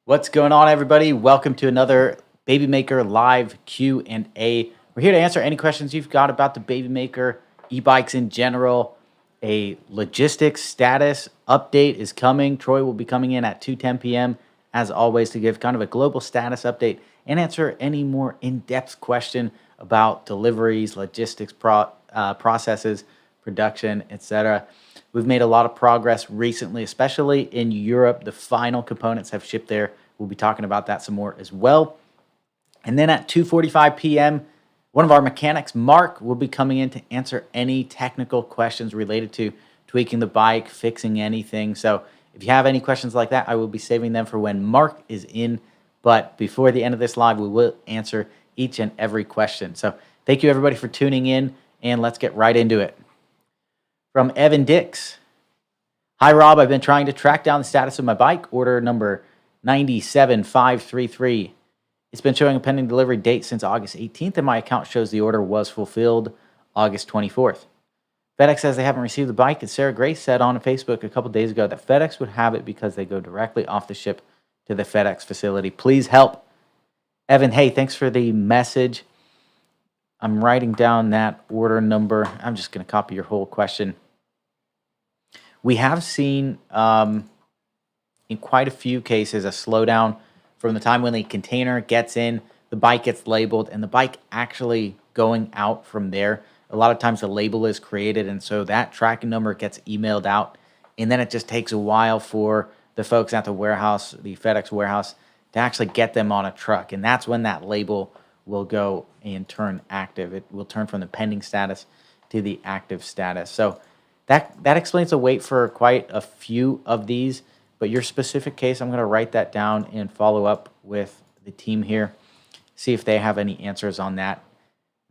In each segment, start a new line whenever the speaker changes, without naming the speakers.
What's going on, everybody? Welcome to another Baby Maker live Q&A. We're here to answer any questions you've got about the Baby Maker, e-bikes in general. A logistics status update is coming. Troy will be coming in at 2:10 p.m. as always to give kind of a global status update and answer any more in-depth question about deliveries, logistics processes, production, etc. We've made a lot of progress recently, especially in Europe. The final components have shipped there. We'll be talking about that some more as well. And then at 2:45 p.m., one of our mechanics, Mark, will be coming in to answer any technical questions related to tweaking the bike, fixing anything. So if you have any questions like that, I will be saving them for when Mark is in. But before the end of this live, we will answer each and every question. So thank you, everybody, for tuning in, and let's get right into it. From Evan Dix. Hi, Rob. I've been trying to track down the status of my bike, order number 97533. It's been showing a pending delivery date since August 18th, and my account shows the order was fulfilled August 24th. FedEx says they haven't received the bike, and Sarah Grace said on Facebook a couple days ago that FedEx would have it because they go directly off the ship to the FedEx facility. Please help. Evan, hey, thanks for the message. I'm writing down that order number. I'm just going to copy your whole question. We have seen in quite a few cases a slowdown from the time when the container gets in, the bike gets labeled, and the bike actually going out from there. A lot of times the label is created, and so that tracking number gets emailed out, and then it just takes a while for the folks at the warehouse, the FedEx warehouse, to actually get them on a truck, and that's when that label will go and turn active. It will turn from the pending status to the active status. So that explains the wait for quite a few of these, but your specific case, I'm going to write that down and follow up with the team here, see if they have any answers on that.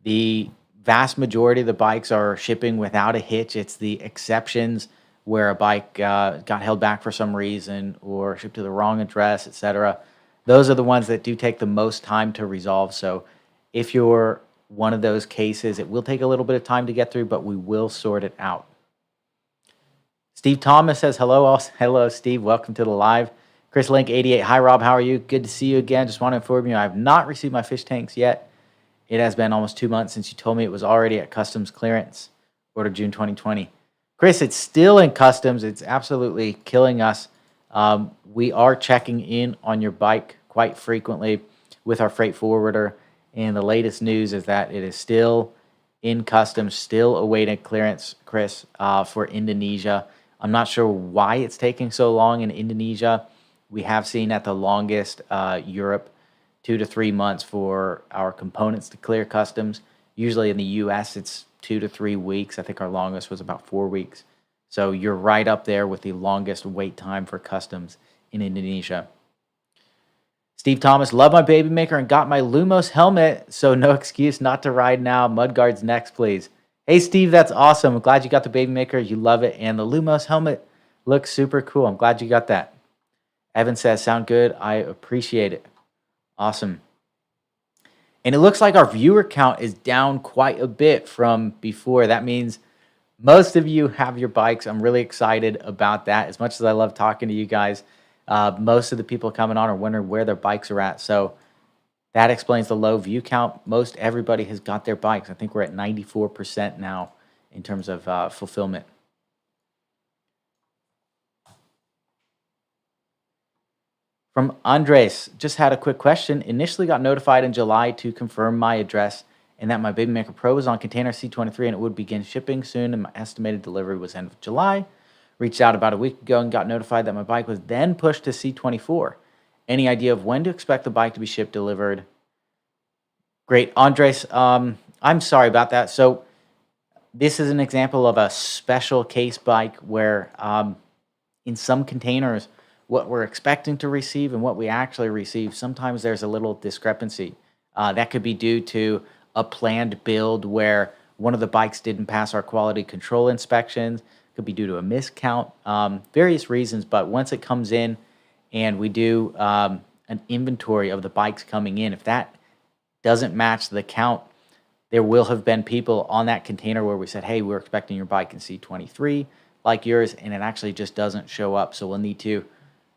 The vast majority of the bikes are shipping without a hitch. It's the exceptions where a bike got held back for some reason or shipped to the wrong address, etc. Those are the ones that do take the most time to resolve. So if you're one of those cases, it will take a little bit of time to get through, but we will sort it out. Steve Thomas says, hello, Steve. Welcome to the live. Chris Link 88. Hi, Rob. How are you? Good to see you again. Just want to inform you I have not received my fish tanks yet. It has been almost 2 months since you told me it was already at customs clearance. Order June 2020. Chris, it's still in customs. It's absolutely killing us. We are checking in on your bike quite frequently with our freight forwarder. And the latest news is that it is still in customs, still awaiting clearance, Chris, for Indonesia. I'm not sure why it's taking so long in Indonesia. We have seen at the longest Europe 2 to 3 months for our components to clear customs. Usually in the US, it's 2 to 3 weeks. I think our longest was about 4 weeks. So you're right up there with the longest wait time for customs in Indonesia. Steve Thomas, love my Baby Maker and got my Lumos helmet, so no excuse not to ride now. Mudguard's next, please. Hey, Steve, that's awesome. I'm glad you got the Baby Maker. You love it. And the Lumos helmet looks super cool. I'm glad you got that. Evan says, sound good. I appreciate it. Awesome. And it looks like our viewer count is down quite a bit from before. That means most of you have your bikes. I'm really excited about that. As much as I love talking to you guys, most of the people coming on are wondering where their bikes are at. So that explains the low view count. Most everybody has got their bikes. I think we're at 94% now in terms of fulfillment. From Andres, just had a quick question. Initially got notified in July to confirm my address and that my Baby Maker Pro was on container C23 and it would begin shipping soon, and my estimated delivery was end of July. Reached out about a week ago and got notified that my bike was then pushed to C24. Any idea of when to expect the bike to be shipped, delivered? Great. Andres, I'm sorry about that. So this is an example of a special case bike where in some containers, what we're expecting to receive and what we actually receive, sometimes there's a little discrepancy. That could be due to a planned build where one of the bikes didn't pass our quality control inspections. Could be due to a miscount, various reasons. But once it comes in and we do an inventory of the bikes coming in, if that doesn't match the count, there will have been people on that container where we said, hey, we're expecting your bike in C23 like yours, and it actually just doesn't show up. So we'll need to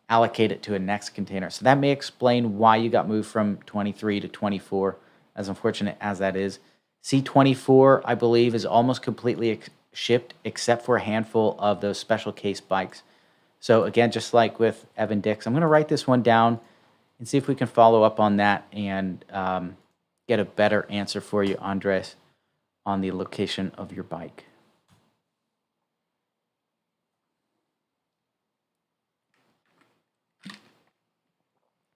allocate it to a next container. So that may explain why you got moved from 23 to 24, as unfortunate as that is. C24, I believe, is almost completely shipped except for a handful of those special case bikes. So again, just like with Evan Dix, I'm going to write this one down and see if we can follow up on that and get a better answer for you, Andres, on the location of your bike.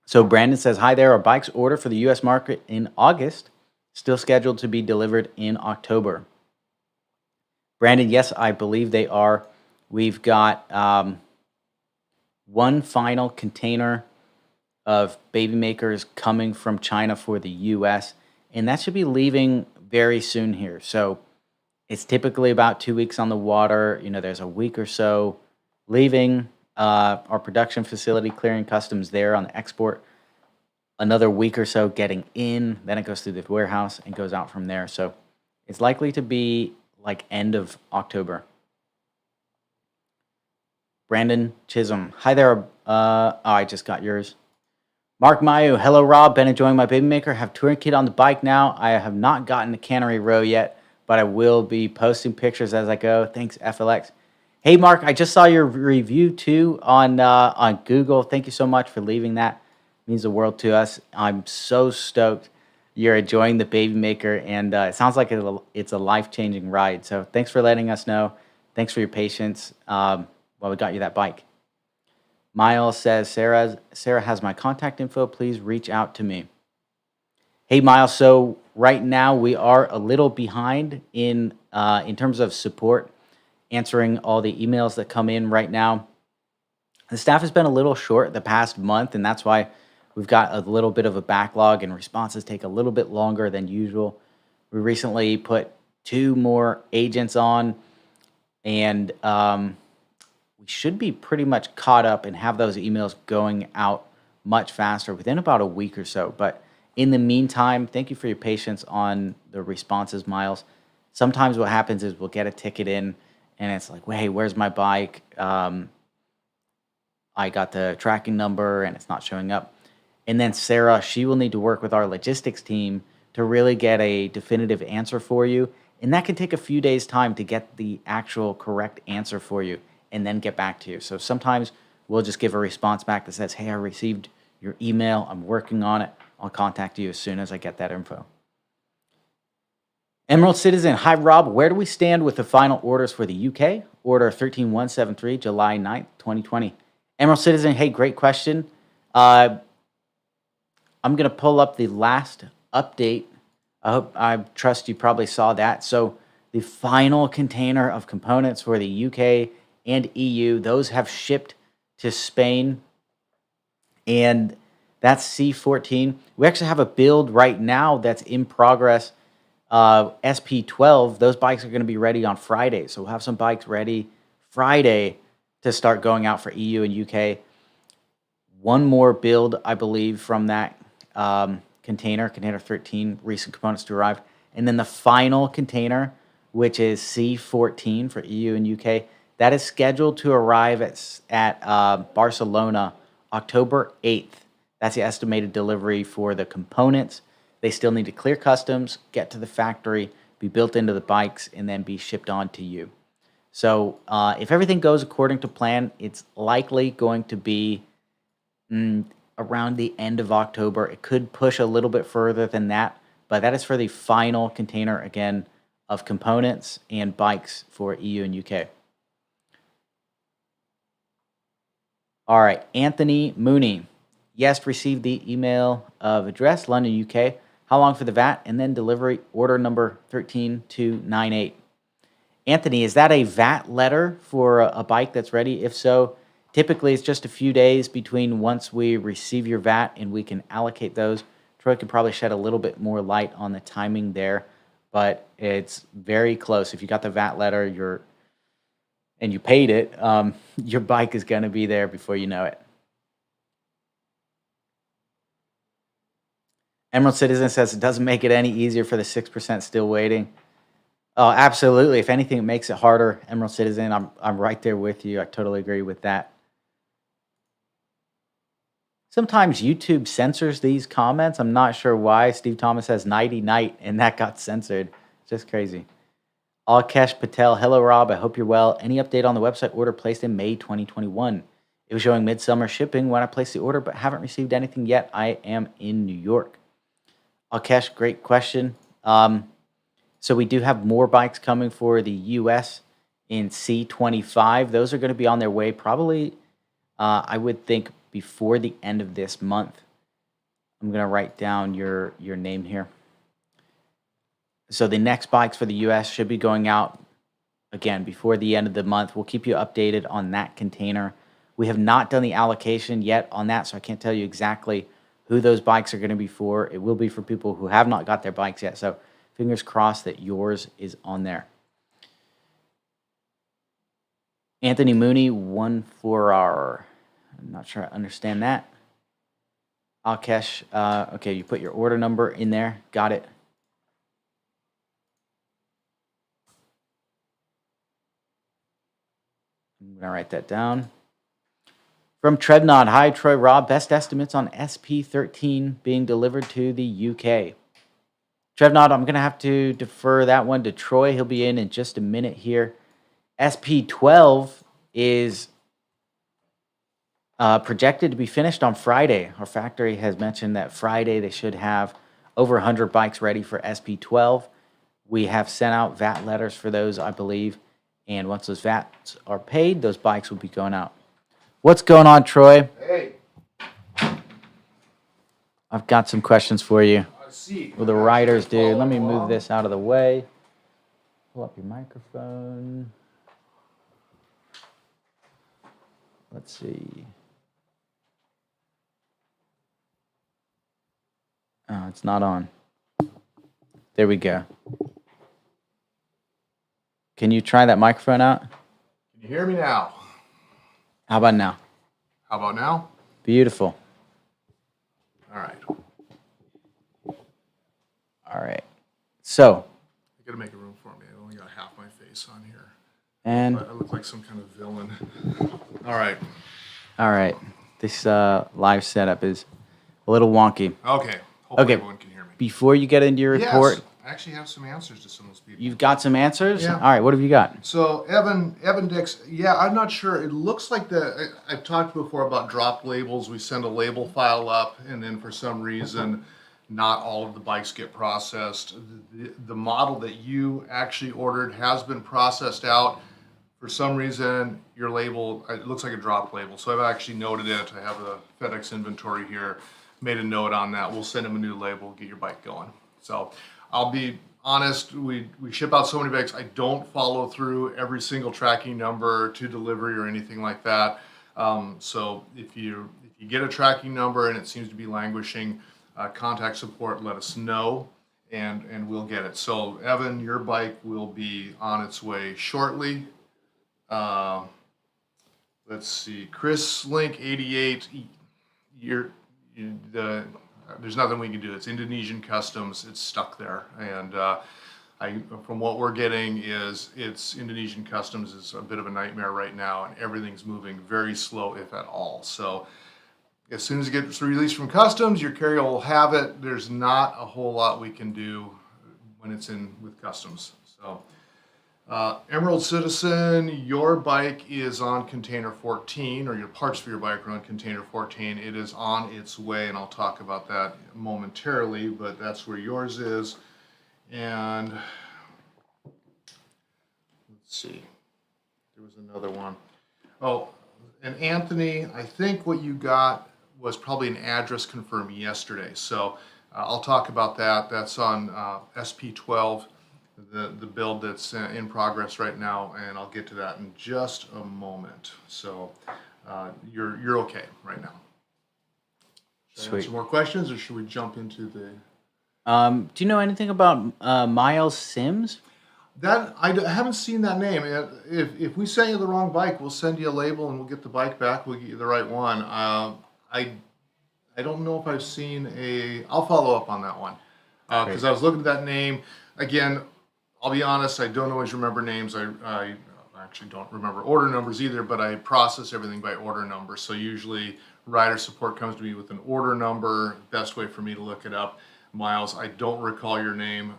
So Brandon says, hi there, our bikes order for the U.S. market in August, still scheduled to be delivered in October. Brandon, yes, I believe they are. We've got one final container of baby makers coming from China for the U.S., and that should be leaving very soon here. So it's typically about 2 weeks on the water. There's a week or so leaving our production facility, clearing customs there on the export. Another week or so getting in, then it goes through the warehouse and goes out from there. So it's likely to be like end of October. Brandon Chisholm, hi there. I just got yours. Mark Mayu, hello Rob, been enjoying my baby maker, have touring kit on the bike now. I have not gotten the cannery row yet, but I will be posting pictures as I go. Thanks, FLX. Hey Mark, I just saw your review too on Google. Thank you so much for leaving that. It means the world to us. I'm so stoked you're enjoying the baby maker, and it sounds like it's a life-changing ride. So thanks for letting us know. Thanks for your patience while we got you that bike. Miles says, Sarah has my contact info. Please reach out to me. Hey, Miles. So right now we are a little behind in terms of support, answering all the emails that come in right now. The staff has been a little short the past month, and that's why we've got a little bit of a backlog, and responses take a little bit longer than usual. We recently put 2 more agents on, and we should be pretty much caught up and have those emails going out much faster within about a week or so. But in the meantime, thank you for your patience on the responses, Miles. Sometimes what happens is we'll get a ticket in and it's like, hey, where's my bike? I got the tracking number and it's not showing up. And then Sarah, she will need to work with our logistics team to really get a definitive answer for you. And that can take a few days' time to get the actual correct answer for you and then get back to you. So sometimes we'll just give a response back that says, hey, I received your email. I'm working on it. I'll contact you as soon as I get that info. Emerald Citizen, hi, Rob. Where do we stand with the final orders for the UK? Order 13173, July 9th, 2020. Emerald Citizen, hey, great question. I'm going to pull up the last update. I trust you probably saw that. So the final container of components for the UK and EU, those have shipped to Spain, and that's C14. We actually have a build right now that's in progress, SP12. Those bikes are going to be ready on Friday, so we'll have some bikes ready Friday to start going out for EU and UK. One more build, I believe, from that container 13, recent components to arrive, and then the final container, which is C14 for EU and UK, that is scheduled to arrive at Barcelona October 8th. That's the estimated delivery for the components. They still need to clear customs, get to the factory, be built into the bikes, and then be shipped on to you. So if everything goes according to plan, it's likely going to be around the end of October. It could push a little bit further than that, but that is for the final container, again, of components and bikes for EU and UK. All right, Anthony Mooney. Yes, received the email of address, London, UK. How long for the VAT? And then delivery, order number 13298. Anthony, is that a VAT letter for a bike that's ready? If so, typically it's just a few days between once we receive your VAT and we can allocate those. Troy could probably shed a little bit more light on the timing there, but it's very close. If you got the VAT letter, and you paid it, your bike is going to be there before you know it. Emerald Citizen says it doesn't make it any easier for the 6% still waiting. Oh, absolutely. If anything, it makes it harder. Emerald Citizen, I'm right there with you. I totally agree with that. Sometimes YouTube censors these comments. I'm not sure why. Steve Thomas has nighty night, and that got censored. Just crazy. Alkesh Patel, hello Rob, I hope you're well. Any update on the website order placed in May 2021? It was showing midsummer shipping when I placed the order, but haven't received anything yet. I am in New York. Alkesh, great question. So we do have more bikes coming for the US in C25. Those are going to be on their way probably, I would think, before the end of this month. I'm going to write down your name here. So the next bikes for the US should be going out, again, before the end of the month. We'll keep you updated on that container. We have not done the allocation yet on that, so I can't tell you exactly who those bikes are going to be for. It will be for people who have not got their bikes yet, so fingers crossed that yours is on there. Anthony Mooney, 1-4R. I'm not sure I understand that. Alkesh, okay, you put your order number in there. Got it. I'm going to write that down. From Treadnought, hi Troy Rob, best estimates on SP13 being delivered to the UK. Treadnought, I'm going to have to defer that one to Troy. He'll be in just a minute here. SP12 is projected to be finished on Friday. Our factory has mentioned that Friday they should have over 100 bikes ready for SP12. We have sent out VAT letters for those, I believe. And once those VATs are paid, those bikes will be going out. What's going on, Troy?
Hey.
I've got some questions for you.
I see.
Well, the writers do. Let me move this out of the way. Pull up your microphone. Let's see. Oh, it's not on. There we go. Can you try that microphone out?
Can you hear me now?
How about now?
How about now?
Beautiful.
All right.
All right. So.
I gotta make a room for me. I only got half my face on here.
And.
I look like some kind of villain. All right.
All right. This live setup is a little wonky.
Okay. Hopefully everyone can hear me.
Before you get into your report.
Yes. I actually have some answers to some of those people.
You've got some answers?
Yeah.
All right, what have you got?
So Evan Dix, yeah, I'm not sure. It looks like I've talked before about dropped labels. We send a label file up, and then for some reason, not all of the bikes get processed. The model that you actually ordered has been processed out. For some reason, your label, it looks like a dropped label. So I've actually noted it. I have the FedEx inventory here, made a note on that. We'll send them a new label, get your bike going. So I'll be honest, we ship out so many bikes, I don't follow through every single tracking number to delivery or anything like that. So if you get a tracking number and it seems to be languishing, contact support, let us know, and we'll get it. So Evan, your bike will be on its way shortly. Let's see, Chris Link 88, there's nothing we can do. It's Indonesian customs. It's stuck there, and from what we're getting is it's Indonesian customs is a bit of a nightmare right now, and everything's moving very slow, if at all. So as soon as it gets released from customs, your carrier will have it. There's not a whole lot we can do when it's in with customs. So Emerald Citizen, your bike is on container 14, or your parts for your bike are on container 14. It is on its way, and I'll talk about that momentarily, but that's where yours is. And let's see, there was another one. Oh, and Anthony, I think what you got was probably an address confirmed yesterday. So I'll talk about that. That's on SP12. The build that's in progress right now, and I'll get to that in just a moment. So you're okay right now.
Sweet.
Some more questions, or should we jump into the?
Do you know anything about Miles Sims?
That I haven't seen that name. If we send you the wrong bike, we'll send you a label and we'll get the bike back. We'll get you the right one. I don't know if I've seen a. I'll follow up on that one because I was looking at that name again. I'll be honest, I don't always remember names. I actually don't remember order numbers either, but I process everything by order number. So usually rider support comes to me with an order number, best way for me to look it up. Miles, I don't recall your name.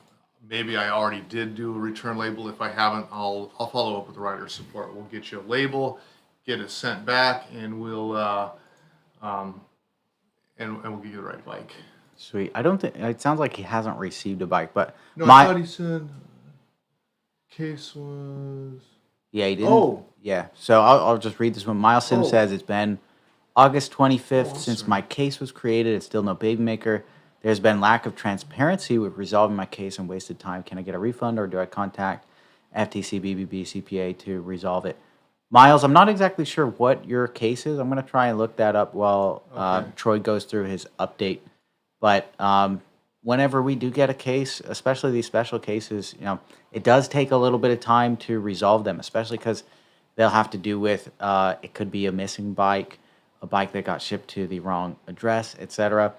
Maybe I already did do a return label. If I haven't, I'll follow up with the rider support. We'll get you a label, get it sent back, and we'll and we'll get you the right bike.
Sweet. I don't think it sounds like he hasn't received a bike, but
No, I thought he said case was.
Yeah, he didn't.
Oh.
Yeah. So I'll just read this one. Miles Sim
Oh.
says it's been August 25th
Oh, I'm
since
sorry.
my case was created. It's still no baby maker. There's been lack of transparency with resolving my case and wasted time. Can I get a refund or do I contact FTC, BBB, CPA to resolve it? Miles, I'm not exactly sure what your case is. I'm going to try and look that up while
Okay.
Troy goes through his update. But whenever we do get a case, especially these special cases, it does take a little bit of time to resolve them, especially because they'll have to do with it could be a missing bike, a bike that got shipped to the wrong address, etc.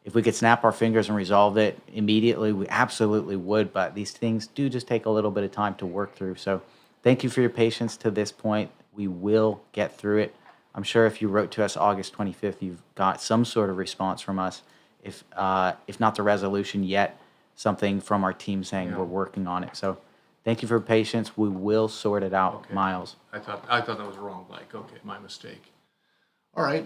If we could snap our fingers and resolve it immediately, we absolutely would. But these things do just take a little bit of time to work through. So thank you for your patience to this point. We will get through it. I'm sure if you wrote to us August 25th, you've got some sort of response from us. If not the resolution yet, something from our team saying we're working on it. So thank you for your patience. We will sort it out,
Okay.
Miles.
I thought that was the wrong bike. Okay, my mistake. All right.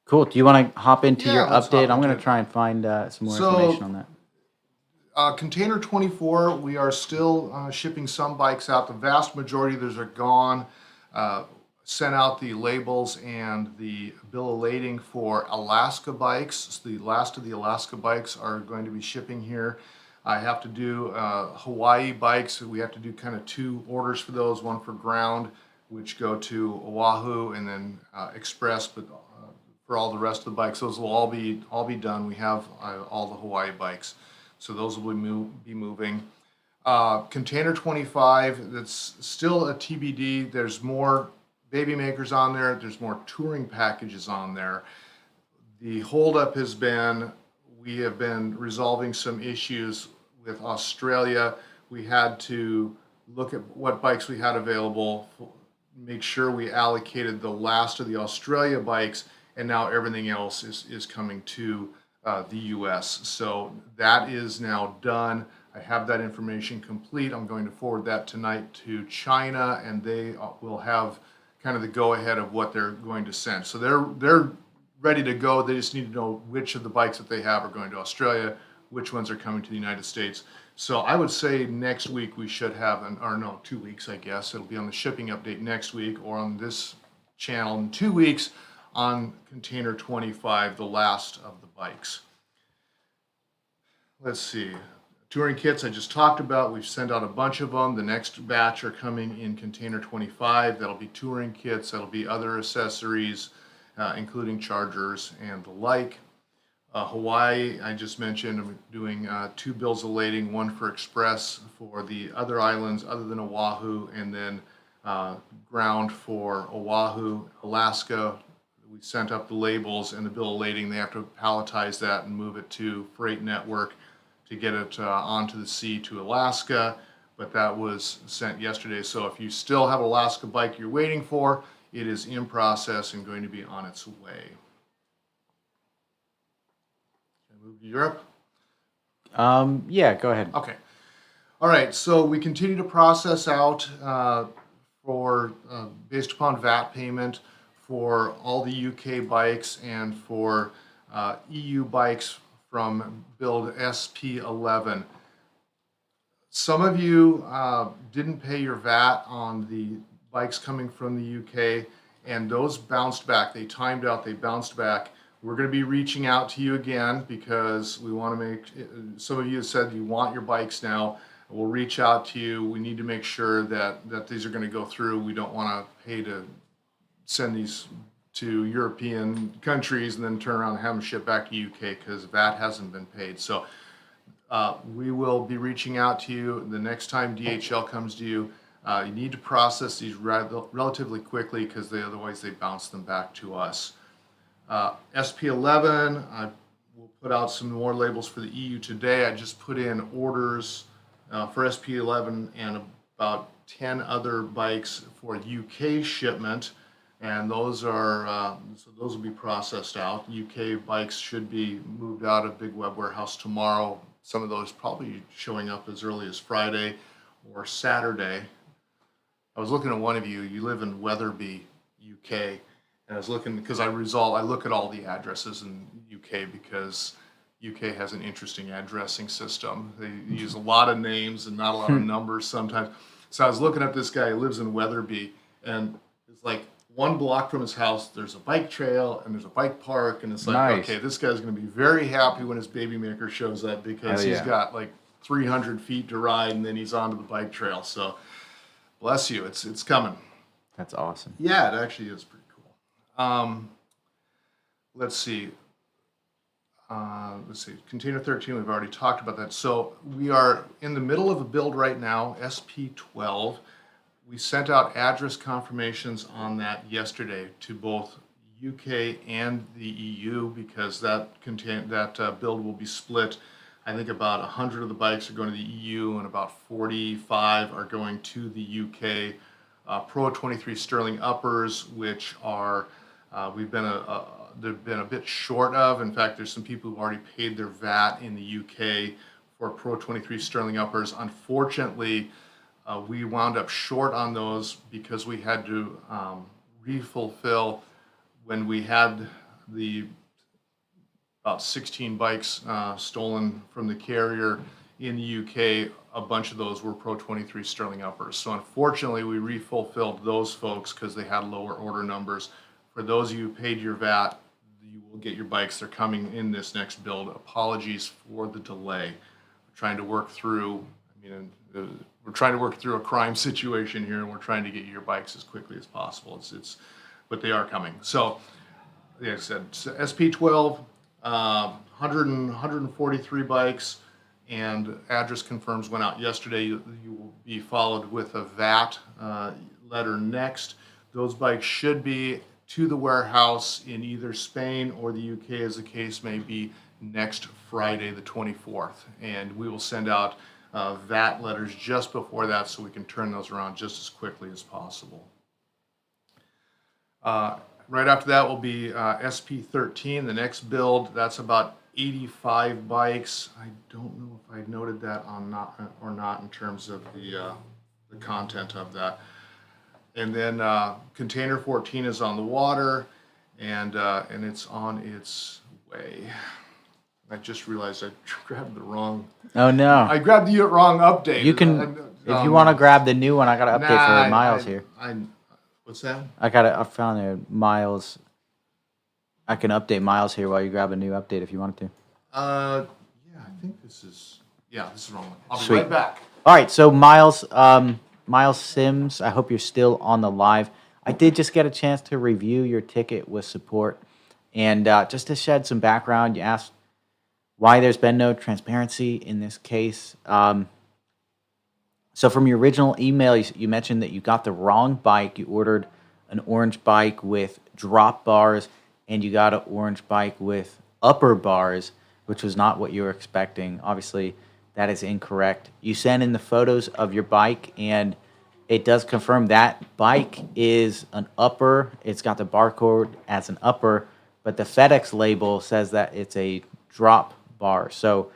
Cool. Do you want to hop into
Yeah,
your
let's
update?
hop
I'm going
into
to
it.
try and find some more
So-
information on that.
Container 24, we are still shipping some bikes out. The vast majority of those are gone. Sent out the labels and the bill of lading for Alaska bikes. So the last of the Alaska bikes are going to be shipping here. I have to do Hawaii bikes. We have to do kind of two orders for those, one for ground, which go to Oahu, and then express, but for all the rest of the bikes, those will all be done. We have all the Hawaii bikes. So those will be moving. Container 25, that's still a TBD. There's more baby makers on there. There's more touring packages on there. The holdup has been, we have been resolving some issues with Australia. We had to look at what bikes we had available, make sure we allocated the last of the Australia bikes, and now everything else is coming to the US. So that is now done. I have that information complete. I'm going to forward that tonight to China, and they will have kind of the go-ahead of what they're going to send. So they're ready to go. They just need to know which of the bikes that they have are going to Australia, which ones are coming to the United States. So I would say next week we should have, 2 weeks, I guess. It'll be on the shipping update next week, or on this channel in 2 weeks on Container 25, the last of the bikes. Let's see. Touring kits I just talked about. We've sent out a bunch of them. The next batch are coming in Container 25. That'll be touring kits. That'll be other accessories, including chargers and the like. Hawaii, I just mentioned, I'm doing 2 bills of lading, one for express for the other islands other than Oahu, and then ground for Oahu. Alaska, we sent up the labels and the bill of lading. They have to palletize that and move it to Freight Network to get it onto the sea to Alaska, but that was sent yesterday. So if you still have an Alaska bike you're waiting for, it is in process and going to be on its way. Can I move to Europe?
Yeah, go ahead.
Okay. All right, so we continue to process out based upon VAT payment for all the UK bikes and for EU bikes from build SP11. Some of you didn't pay your VAT on the bikes coming from the UK, and those bounced back. They timed out, they bounced back. We're going to be reaching out to you again because we want to some of you have said you want your bikes now. We'll reach out to you. We need to make sure that these are going to go through. We don't want to pay to send these to European countries and then turn around and have them shipped back to UK because VAT hasn't been paid. So we will be reaching out to you the next time DHL comes to you. You need to process these relatively quickly because otherwise they bounce them back to us. SP11, I will put out some more labels for the EU today. I just put in orders for SP11 and about 10 other bikes for UK shipment. And those are, so those will be processed out. UK bikes should be moved out of Big Web Warehouse tomorrow. Some of those probably showing up as early as Friday or Saturday. I was looking at one of you, you live in Wetherby, UK, and I was looking, because I look at all the addresses in UK because UK has an interesting addressing system. They use a lot of names and not a lot of numbers sometimes. So I was looking at this guy who lives in Wetherby, and it's like 1 block from his house, there's a bike trail and there's a bike park, and it's like,
Nice.
okay, this guy's going to be very happy when his baby maker shows up because
Hell
he's
yeah.
got like 300 feet to ride, and then he's onto the bike trail. So bless you, it's coming.
That's awesome.
Yeah, it actually is pretty cool. Let's see. Container 13, we've already talked about that. So we are in the middle of a build right now, SP12. We sent out address confirmations on that yesterday to both UK and the EU, because that build will be split. I think about 100 of the bikes are going to the EU and about 45 are going to the UK. Pro 23 Sterling uppers, which are they've been a bit short of. In fact, there's some people who've already paid their VAT in the UK for Pro 23 Sterling uppers. Unfortunately, we wound up short on those because we had to refulfill when we had about 16 bikes stolen from the carrier in the UK. A bunch of those were Pro 23 Sterling uppers. So unfortunately, we refulfilled those folks because they had lower order numbers. For those of you who paid your VAT, you will get your bikes. They're coming in this next build. Apologies for the delay. We're trying to work through, we're trying to work through a crime situation here, and we're trying to get you your bikes as quickly as possible. But they are coming. So, like I said, SP12, 143 bikes, and address confirms went out yesterday. You will be followed with a VAT letter next. Those bikes should be to the warehouse in either Spain or the UK, as the case may be, next Friday the 24th. And we will send out VAT letters just before that so we can turn those around just as quickly as possible. Right after that will be SP13, the next build. That's about 85 bikes. I don't know if I noted that or not in terms of the content of that. And then container 14 is on the water, and it's on its way. I just realized I grabbed the wrong.
Oh no!
I grabbed the wrong update.
You can, if you want to grab the new one. I got an update for Miles here.
What's that?
I found a Miles. I can update Miles here while you grab a new update if you wanted to.
Yeah, I think this is the wrong one. I'll be
Sweet.
right back.
All right, so Miles Sims, I hope you're still on the live. I did just get a chance to review your ticket with support, and just to shed some background, you asked why there's been no transparency in this case. So from your original email, you mentioned that you got the wrong bike. You ordered an orange bike with drop bars, and you got an orange bike with upper bars, which was not what you were expecting. Obviously, that is incorrect. You sent in the photos of your bike, and it does confirm that bike is an upper. It's got the barcode as an upper, but the FedEx label says that it's a drop bar. So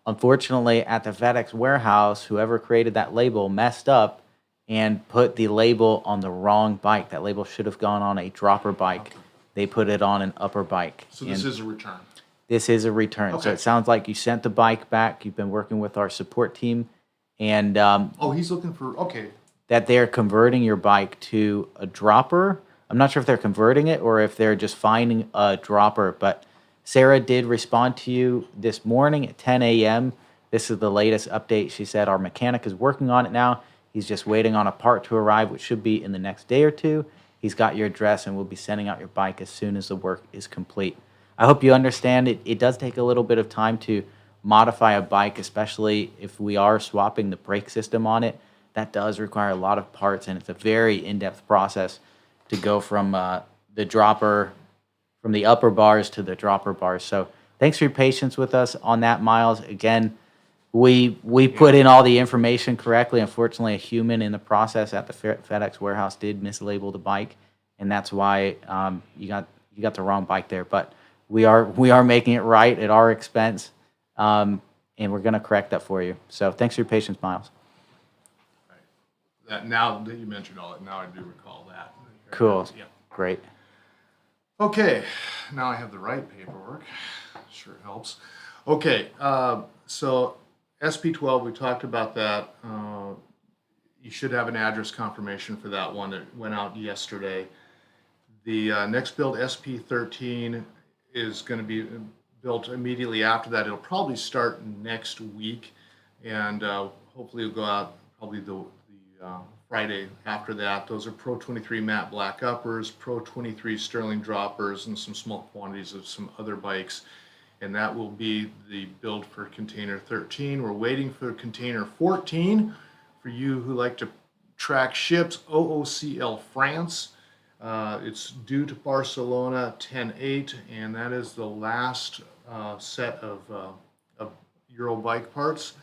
unfortunately, at the FedEx warehouse, whoever created that label messed up and put the label on the wrong bike. That label should have gone on a dropper bike.
Okay.
They put it on an upper bike.
So this is a return.
This is a return.
Okay.
So it sounds like you sent the bike back. You've been working with our support team, and
He's looking for, okay.
that they're converting your bike to a dropper. I'm not sure if they're converting it or if they're just finding a dropper, but Sarah did respond to you this morning at 10 a.m. This is the latest update. She said our mechanic is working on it now. He's just waiting on a part to arrive, which should be in the next day or two. He's got your address, and we'll be sending out your bike as soon as the work is complete. I hope you understand it does take a little bit of time to modify a bike, especially if we are swapping the brake system on it. That does require a lot of parts, and it's a very in-depth process to go from the dropper, from the upper bars to the dropper bars. So thanks for your patience with us on that, Miles. Again, we put in all the information correctly. Unfortunately, a human in the process at the FedEx warehouse did mislabel the bike, and that's why you got the wrong bike there. But we are making it right at our expense, and we're going to correct that for you. So thanks for your patience, Miles.
Right. That now that you mentioned all that, now I do recall that.
Cool.
Yeah.
Great.
Okay, now I have the right paperwork. Sure helps. Okay, so SP12, we talked about that. You should have an address confirmation for that one that went out yesterday. The next build, SP13, is going to be built immediately after that. It'll probably start next week, and hopefully it'll go out probably the Friday after that. Those are Pro 23 matte black uppers, Pro 23 Sterling droppers, and some small quantities of some other bikes. And that will be the build for container 13. We're waiting for container 14. For you who like to track ships, OOCL France. It's due to Barcelona 10/8, and that is the last set of Euro bike parts.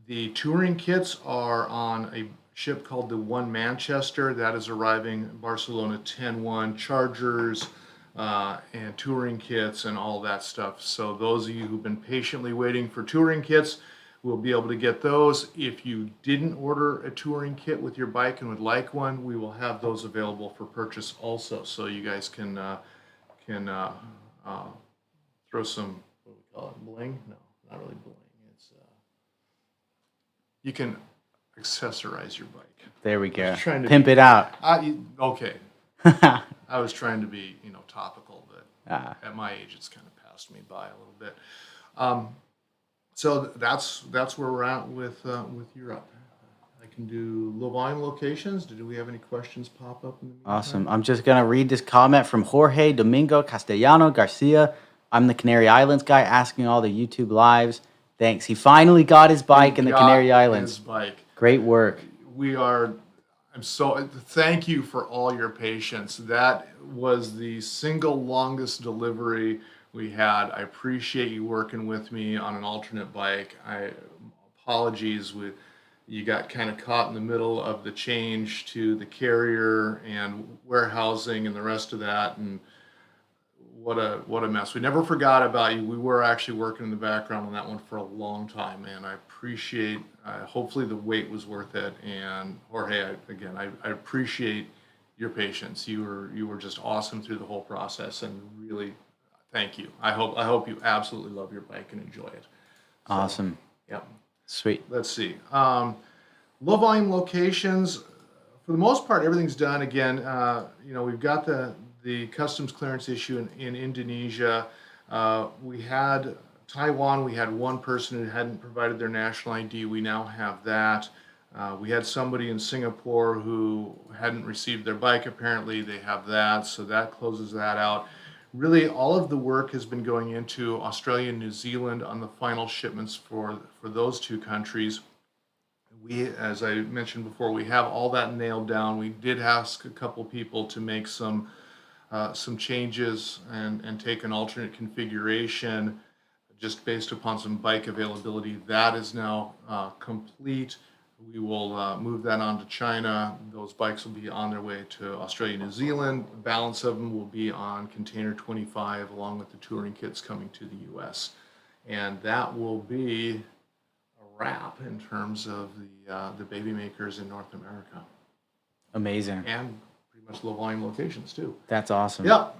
The touring kits are on a ship called the One Manchester. That is arriving Barcelona 10/1, chargers and touring kits and all that stuff. So those of you who've been patiently waiting for touring kits will be able to get those. If you didn't order a touring kit with your bike and would like one, we will have those available for purchase also. So you guys can throw some, what do we call it, bling? No, not really bling. It's you can accessorize your bike.
There we go.
Trying to
Pimp it out.
Okay. I was trying to be, topical, but at my age, it's kind of passed me by a little bit. So that's where we're at with Europe. I can do low volume locations. Do we have any questions pop up in the meantime?
Awesome. I'm just going to read this comment from Jorge Domingo Castellano Garcia. I'm the Canary Islands guy asking all the YouTube lives. Thanks. He finally got his bike in the Canary Islands.
His bike.
Great work.
Thank you for all your patience. That was the single longest delivery we had. I appreciate you working with me on an alternate bike. Apologies, you got kind of caught in the middle of the change to the carrier and warehousing and the rest of that, and what a mess. We never forgot about you. We were actually working in the background on that one for a long time, man. I appreciate, hopefully the wait was worth it. And Jorge, I appreciate your patience. You were just awesome through the whole process, and really thank you. I hope you absolutely love your bike and enjoy it. So,
awesome.
Yep.
Sweet.
Let's see. Low volume locations, for the most part, everything's done. Again, we've got the customs clearance issue in Indonesia. We had Taiwan. We had one person who hadn't provided their national ID. We now have that. We had somebody in Singapore who hadn't received their bike. Apparently, they have that, so that closes that out. Really, all of the work has been going into Australia and New Zealand on the final shipments for those two countries. We, as I mentioned before, we have all that nailed down. We did ask a couple people to make some changes and take an alternate configuration just based upon some bike availability. That is now complete. We will move that on to China. Those bikes will be on their way to Australia, New Zealand. The balance of them will be on container 25 along with the touring kits coming to the US. And that will be a wrap in terms of the baby makers in North America.
Amazing.
And pretty much low volume locations too.
That's awesome.
Yep.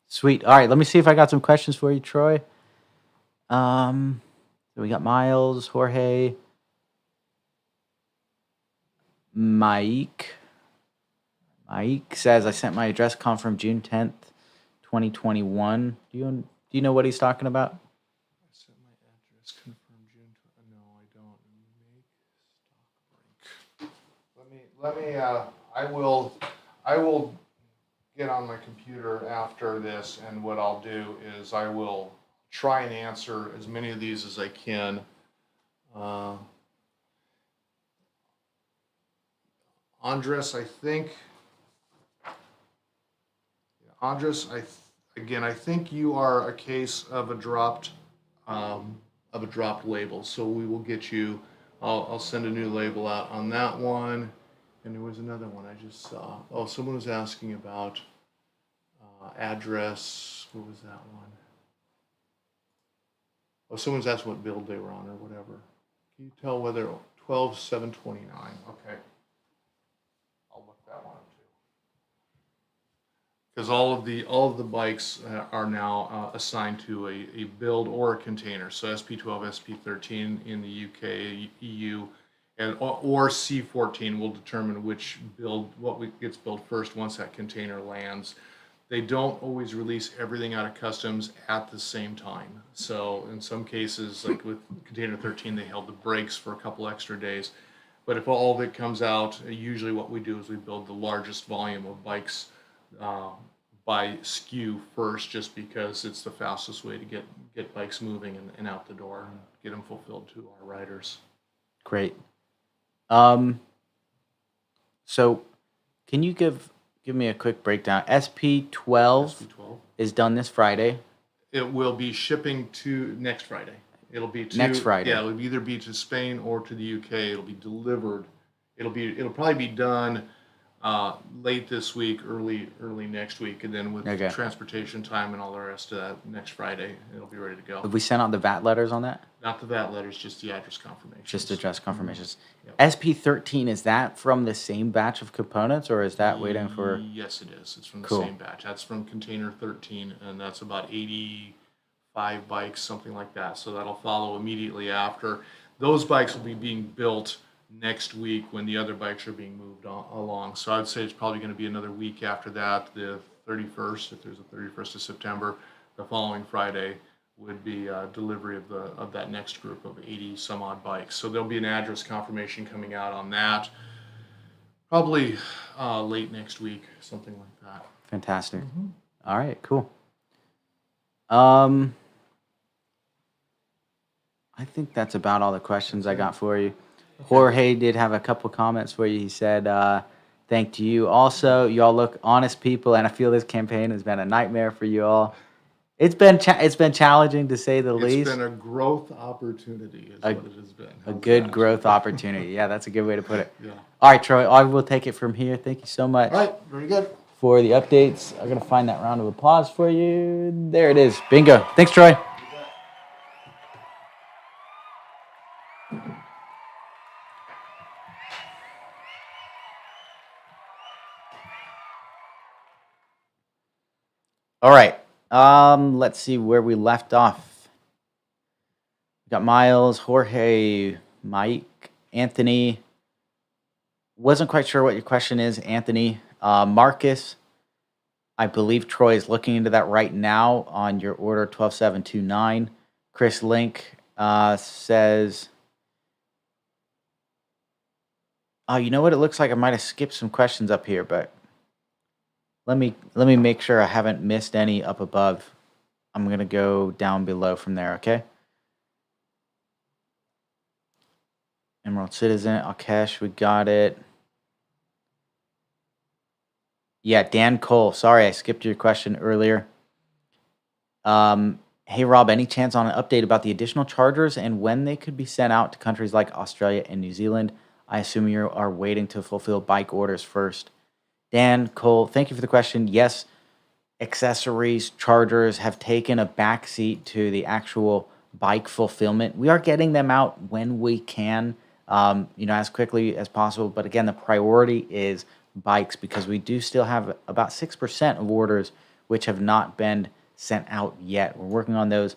Sweet. All right, let me see if I got some questions for you, Troy. So we got Miles, Jorge, Mike says, I sent my address confirm June 10th, 2021. Do you know what he's talking about?
I sent my address confirmed June. No, I don't. Make stock break. I will get on my computer after this, and what I'll do is I will try and answer as many of these as I can. Andres, I think you are a case of a dropped label. So we will get you. I'll send a new label out on that one, And there was another one I just saw. Oh, someone was asking about address. What was that one? Oh, someone's asking what build they were on or whatever. Can you tell whether 12729? Okay. I'll look that one up too. Because all of the bikes are now assigned to a build or a container. So SP12, SP13 in the UK, EU, and or C14 will determine which build gets built first once that container lands. They don't always release everything out of customs at the same time. So in some cases, like with container 13, they held the brakes for a couple extra days. But if all of it comes out, usually what we do is we build the largest volume of bikes by SKU first, just because it's the fastest way to get bikes moving and out the door and get them fulfilled to our riders.
Great. So can you give me a quick breakdown? SP12 is done this Friday.
It will be shipping to next Friday. It'll be to
Next Friday.
Yeah, it'll either be to Spain or to the UK. It'll be delivered. It'll probably be done late this week, early next week, and then with transportation time and all the rest of that, next Friday it'll be ready to go.
Have we sent out the VAT letters on that?
Not the VAT letters, just the address confirmation.
Just address confirmations.
Yep.
SP13, is that from the same batch of components, or is that waiting for?
Yes, it is. It's from the
Cool.
same batch. That's from container 13, and that's about 85 bikes, something like that. So that'll follow immediately after. Those bikes will be being built next week when the other bikes are being moved along. So I'd say it's probably going to be another week after that, the 31st, if there's a 31st of September. The following Friday would be delivery of that next group of 80 some odd bikes. So there'll be an address confirmation coming out on that, probably late next week, something like that.
Fantastic. All right, cool. I think that's about all the questions I got for you. Jorge did have a couple comments for you. He said, thank you. Also, y'all look honest people, and I feel this campaign has been a nightmare for you all. It's been challenging, to say the least.
It's been a growth opportunity is what it has been.
A good growth opportunity. Yeah, that's a good way to put it.
Yeah.
All right, Troy, I will take it from here. Thank you so much.
All right, very good.
For the updates. I'm going to find that round of applause for you. There it is. Bingo. Thanks, Troy. All right. Let's see where we left off. We got Miles, Jorge, Mike, Anthony. Wasn't quite sure what your question is, Anthony. Marcus, I believe Troy is looking into that right now on your order 12729. Chris Link says, oh, you know what? It looks like I might have skipped some questions up here, but let me make sure I haven't missed any up above. I'm going to go down below from there, okay? Emerald Citizen, Akesh, we got it. Yeah, Dan Cole. Sorry, I skipped your question earlier. Hey, Rob, any chance on an update about the additional chargers and when they could be sent out to countries like Australia and New Zealand? I assume you are waiting to fulfill bike orders first. Dan Cole, thank you for the question. Yes, accessories, chargers have taken a backseat to the actual bike fulfillment. We are getting them out when we can, as quickly as possible. But again, the priority is bikes, because we do still have about 6% of orders which have not been sent out yet. We're working on those.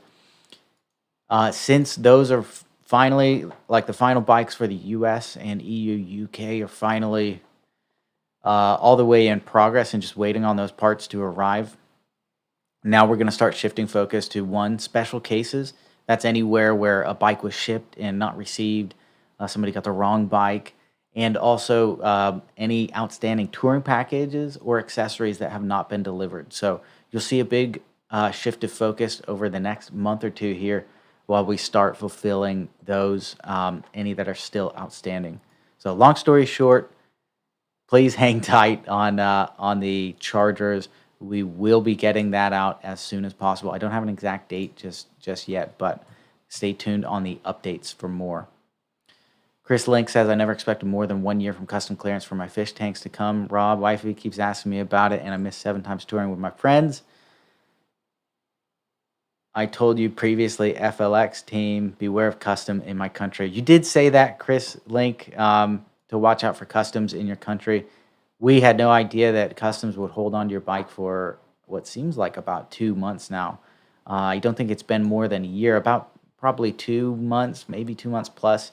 Since those are finally, like the final bikes for the US and EU, UK are finally all the way in progress and just waiting on those parts to arrive. Now we're going to start shifting focus to one, special cases. That's anywhere where a bike was shipped and not received. Somebody got the wrong bike. And also any outstanding touring packages or accessories that have not been delivered. So you'll see a big shift of focus over the next month or two here while we start fulfilling those, any that are still outstanding. So long story short, please hang tight on the chargers. We will be getting that out as soon as possible. I don't have an exact date just yet, but stay tuned on the updates for more. Chris Link says, I never expected more than 1 year from custom clearance for my fish tanks to come. Rob, wifey keeps asking me about it, and I missed 7 times touring with my friends. I told you previously, FLX team, beware of custom in my country. You did say that, Chris Link, to watch out for customs in your country. We had no idea that customs would hold on to your bike for what seems like about 2 months now. I don't think it's been more than a year, about probably 2 months, maybe 2 months plus,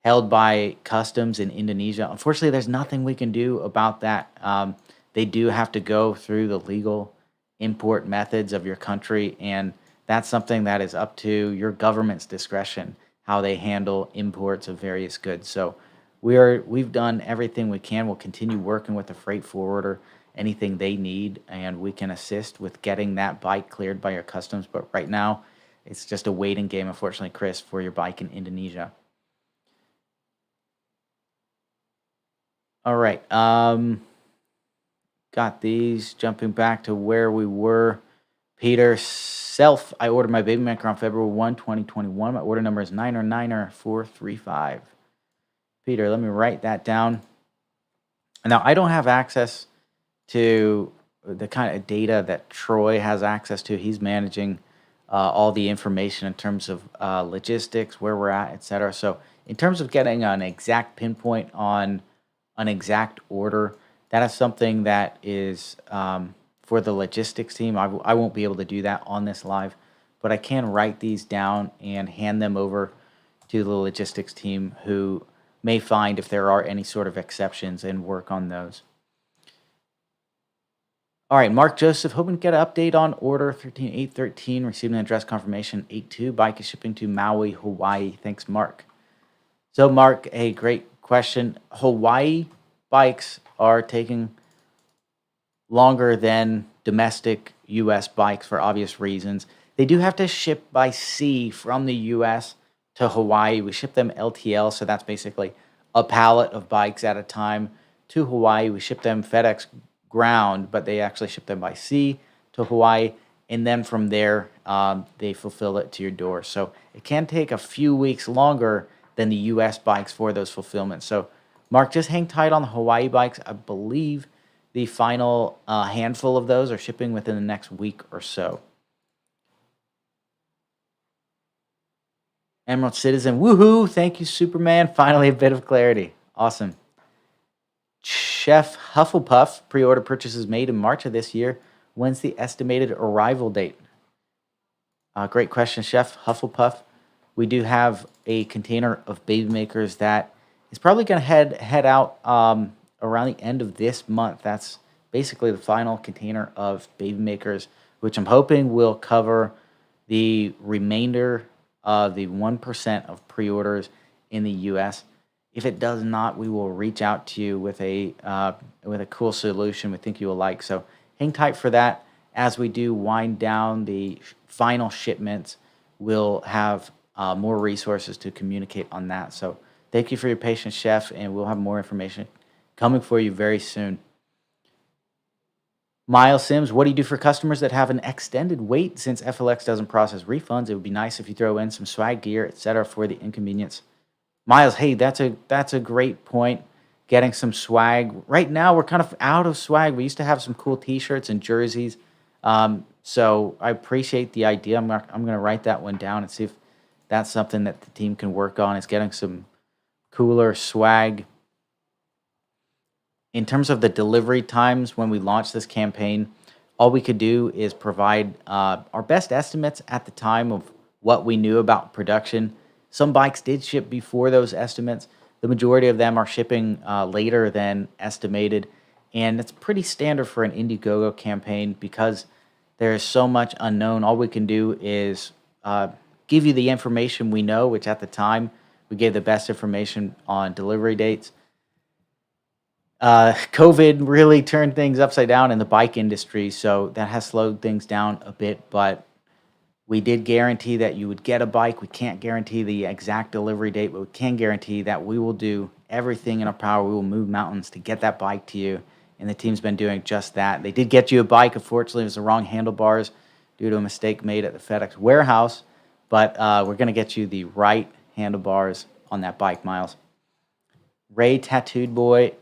held by customs in Indonesia. Unfortunately, there's nothing we can do about that. They do have to go through the legal import methods of your country, and that's something that is up to your government's discretion, how they handle imports of various goods. So we've done everything we can. We'll continue working with the freight forwarder, anything they need, and we can assist with getting that bike cleared by your customs. But right now, it's just a waiting game, unfortunately, Chris, for your bike in Indonesia. All right. Got these. Jumping back to where we were. Peter Self, I ordered my baby maker on February 1, 2021. My order number is 9090435. Peter, let me write that down. Now, I don't have access to the kind of data that Troy has access to. He's managing all the information in terms of logistics, where we're at, etc. So in terms of getting an exact pinpoint on an exact order, that is something that is for the logistics team. I won't be able to do that on this live, but I can write these down and hand them over to the logistics team, who may find if there are any sort of exceptions and work on those. All right, Mark Joseph, hoping to get an update on order 13813, receiving an address confirmation 82. Bike is shipping to Maui, Hawaii. Thanks, Mark. So, Mark, a great question. Hawaii bikes are taking longer than domestic U.S. bikes for obvious reasons. They do have to ship by sea from the U.S. to Hawaii. We ship them LTL, so that's basically a pallet of bikes at a time to Hawaii. We ship them FedEx ground, but they actually ship them by sea to Hawaii, and then from there they fulfill it to your door. So it can take a few weeks longer than the U.S. bikes for those fulfillments. So, Mark, just hang tight on the Hawaii bikes. I believe the final handful of those are shipping within the next week or so. Emerald Citizen, woohoo! Thank you, Superman. Finally, a bit of clarity. Awesome. Chef Hufflepuff, pre-order purchases made in March of this year. When's the estimated arrival date? Great question, Chef Hufflepuff. We do have a container of baby makers that is probably going to head out around the end of this month. That's basically the final container of baby makers, which I'm hoping will cover the remainder of the 1% of pre-orders in the U.S. If it does not, we will reach out to you with a cool solution we think you will like. So hang tight for that. As we do wind down the final shipments, we'll have more resources to communicate on that. So thank you for your patience, Chef, and we'll have more information coming for you very soon. Miles Sims, what do you do for customers that have an extended wait? Since FLX doesn't process refunds, it would be nice if you throw in some swag gear, etc., for the inconvenience. Miles, hey, that's a great point. Getting some swag. Right now, we're kind of out of swag. We used to have some cool T-shirts and jerseys. So I appreciate the idea. I'm going to write that one down and see if that's something that the team can work on, is getting some cooler swag. In terms of the delivery times, when we launched this campaign, all we could do is provide our best estimates at the time of what we knew about production. Some bikes did ship before those estimates. The majority of them are shipping later than estimated, and it's pretty standard for an Indiegogo campaign because there's so much unknown. All we can do is give you the information we know, which at the time we gave the best information on delivery dates. COVID really turned things upside down in the bike industry, so that has slowed things down a bit, but we did guarantee that you would get a bike. We can't guarantee the exact delivery date, but we can guarantee that we will do everything in our power. We will move mountains to get that bike to you, and the team's been doing just that. They did get you a bike. Unfortunately, it was the wrong handlebars due to a mistake made at the FedEx warehouse, but we're going to get you the right handlebars on that bike, Miles. Ray Tattooed Boy.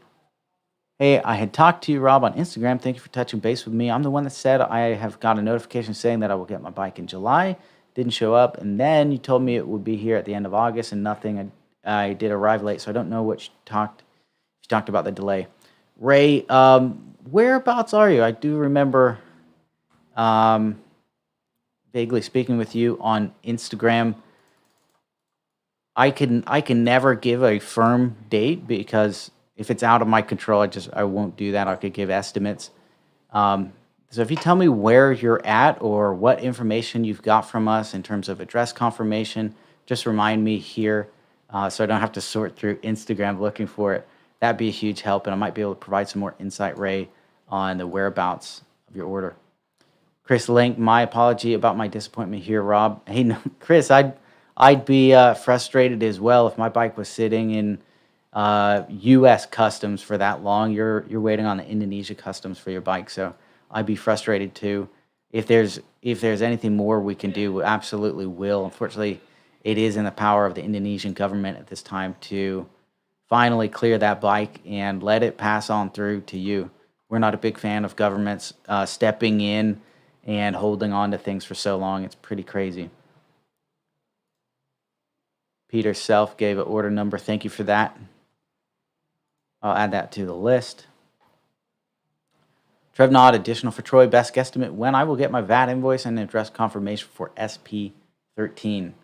Hey, I had talked to you, Rob, on Instagram. Thank you for touching base with me. I'm the one that said I have got a notification saying that I will get my bike in July. Didn't show up, and then you told me it would be here at the end of August, and nothing. I did arrive late, so I don't know what you talked about the delay. Ray, whereabouts are you? I do remember um, vaguely speaking with you on Instagram. I can never give a firm date because if it's out of my control, I won't do that. I could give estimates. So if you tell me where you're at or what information you've got from us in terms of address confirmation, just remind me here so I don't have to sort through Instagram looking for it. That'd be a huge help, and I might be able to provide some more insight, Ray, on the whereabouts of your order. Chris Link, my apology about my disappointment here, Rob. Hey, no, Chris, I'd be frustrated as well if my bike was sitting in U.S. customs for that long. You're waiting on the Indonesia customs for your bike, so I'd be frustrated too. If there's anything more we can do, we absolutely will. Unfortunately, it is in the power of the Indonesian government at this time to finally clear that bike and let it pass on through to you. We're not a big fan of governments stepping in and holding on to things for so long. It's pretty crazy. Peter Self gave an order number. Thank you for that. I'll add that to the list. Trevnod, additional for Troy. Best guesstimate when I will get my VAT invoice and address confirmation for SP13.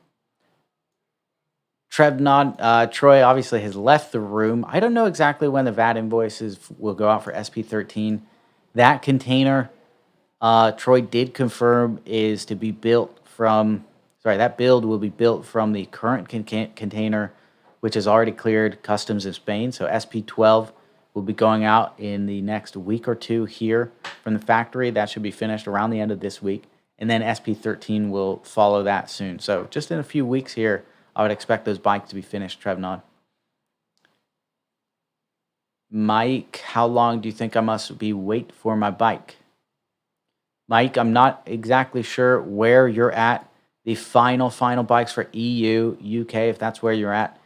Trevnod, Troy obviously has left the room. I don't know exactly when the VAT invoices will go out for SP13. That container, Troy did confirm, is to be built from, that build will be built from the current container, which is already cleared customs in Spain. So SP12 will be going out in the next week or two here from the factory. That should be finished around the end of this week. And then SP13 will follow that soon. So just in a few weeks here, I would expect those bikes to be finished, Trevnod. Mike, how long do you think I must be wait for my bike? Mike, I'm not exactly sure where you're at. The final bikes for EU, UK, if that's where you're at,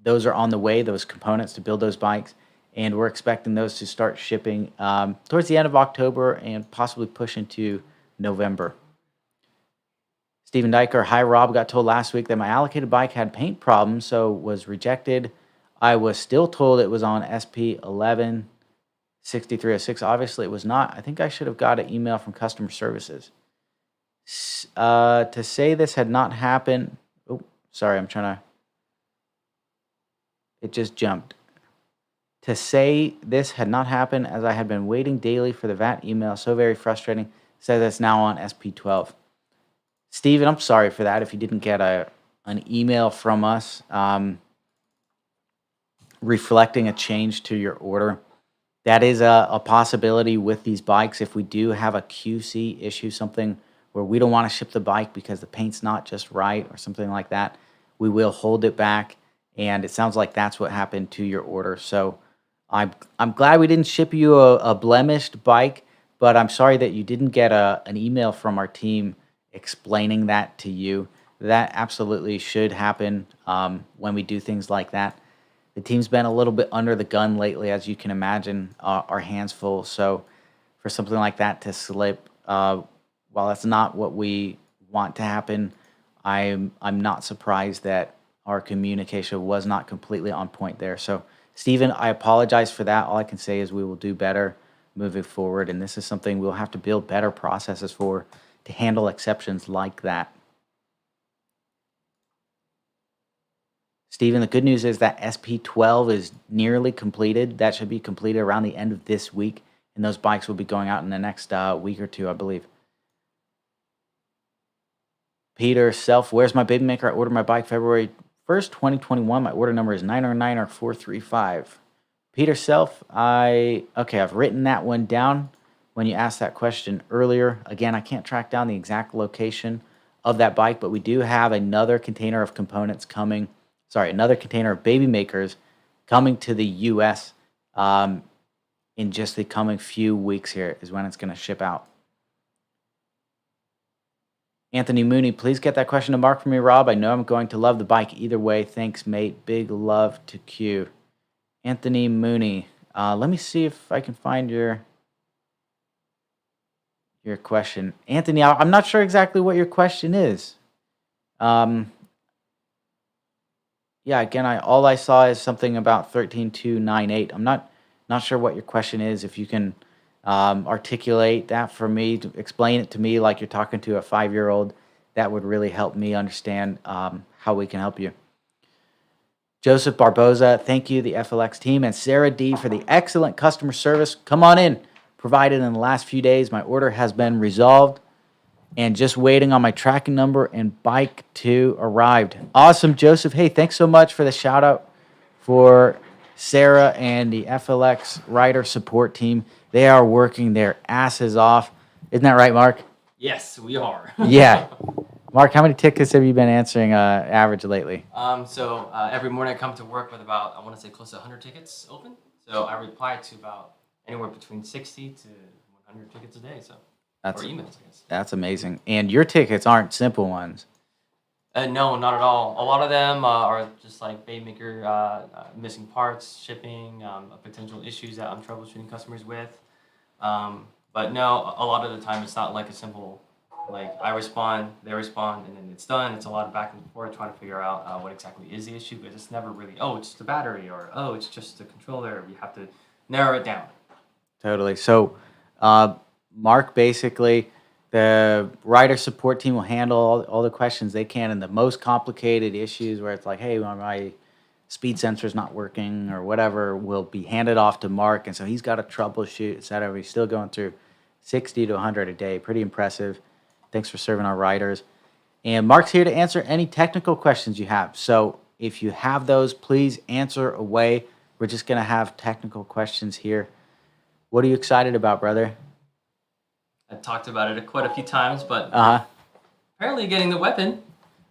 those are on the way, those components to build those bikes. And we're expecting those to start shipping towards the end of October and possibly push into November. Stephen Diker, hi Rob, got told last week that my allocated bike had paint problems, so was rejected. I was still told it was on SP11 6306. Obviously, it was not. I think I should have got an email from customer services. To say this had not happened. Oh, sorry, it just jumped. To say this had not happened as I had been waiting daily for the VAT email. So very frustrating. Says it's now on SP12. Steven, I'm sorry for that if you didn't get an email from us reflecting a change to your order. That is a possibility with these bikes. If we do have a QC issue, something where we don't want to ship the bike because the paint's not just right or something like that, we will hold it back. And it sounds like that's what happened to your order. So I'm glad we didn't ship you a blemished bike, but I'm sorry that you didn't get an email from our team explaining that to you. That absolutely should happen when we do things like that. The team's been a little bit under the gun lately, as you can imagine, our hands full. So for something like that to slip, while that's not what we want to happen, I'm not surprised that our communication was not completely on point there. So Stephen, I apologize for that. All I can say is we will do better moving forward, and this is something we'll have to build better processes for to handle exceptions like that. Stephen, the good news is that SP12 is nearly completed. That should be completed around the end of this week, and those bikes will be going out in the next week or two, I believe. Peter Self, where's my baby maker? I ordered my bike February 1st, 2021. My order number is 909R435. Peter Self, I've written that one down when you asked that question earlier. Again, I can't track down the exact location of that bike, but we do have another container of components coming. Another container of baby makers coming to the U.S. In just the coming few weeks here is when it's going to ship out. Anthony Mooney, please get that question to Mark for me, Rob. I know I'm going to love the bike either way. Thanks, mate. Big love to Q. Anthony Mooney. Let me see if I can find your question. Anthony, I'm not sure exactly what your question is. Um, yeah, again, all I saw is something about 13298. I'm not sure what your question is. If you can articulate that for me, to explain it to me like you're talking to a 5-year-old, that would really help me understand how we can help you. Joseph Barboza, thank you, the FLX team, and Sarah D for the excellent customer service. Come on in. Provided in the last few days, my order has been resolved and just waiting on my tracking number and bike to arrived. Awesome, Joseph. Hey, thanks so much for the shout out for Sarah and the FLX rider support team. They are working their asses off. Isn't that right, Mark?
Yes, we are.
Yeah. Mark, how many tickets have you been answering average lately?
So every morning I come to work with about, I want to say close to 100 tickets open. So I reply to about anywhere between 60 to 100 tickets a day. So or emails, I guess.
That's amazing. And your tickets aren't simple ones.
No, not at all. A lot of them are just like bay maker, missing parts, shipping, potential issues that I'm troubleshooting customers with. But no, a lot of the time it's not like a simple, like I respond, they respond, and then it's done. It's a lot of back and forth trying to figure out what exactly is the issue, but it's never really, oh, it's the battery, or oh, it's just the controller. You have to narrow it down.
Totally. So, Mark, basically, the rider support team will handle all the questions they can, and the most complicated issues where it's like, hey, my speed sensor's not working or whatever, will be handed off to Mark. And so he's got to troubleshoot, et cetera. He's still going through 60 to 100 a day. Pretty impressive. Thanks for serving our riders. And Mark's here to answer any technical questions you have. So if you have those, please answer away. We're just going to have technical questions here. What are you excited about, brother?
I talked about it quite a few times, but apparently getting the weapon,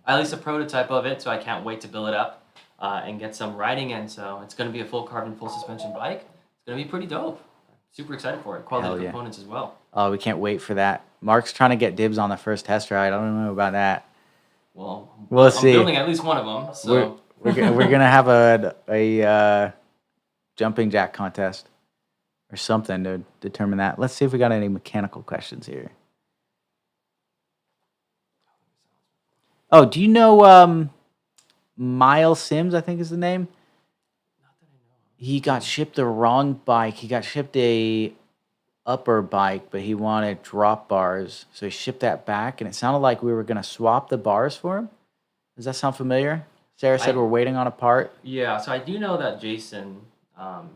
at least a prototype of it, so I can't wait to build it up and get some riding in. So it's going to be a full carbon, full suspension bike. It's going to be pretty dope. Super excited for it. Quality components as well.
Oh, we can't wait for that. Mark's trying to get dibs on the first test ride. I don't know about that.
Well,
we'll see.
I'm building at least one of them. So
we're gonna have a jumping jack contest or something to determine that. Let's see if we got any mechanical questions here. Oh, do you know Miles Sims, I think is the name? He got shipped the wrong bike. He got shipped a upper bike, but he wanted drop bars. So he shipped that back, and it sounded like we were going to swap the bars for him. Does that sound familiar? Sarah said we're waiting on a part.
Yeah, so I do know that Jason,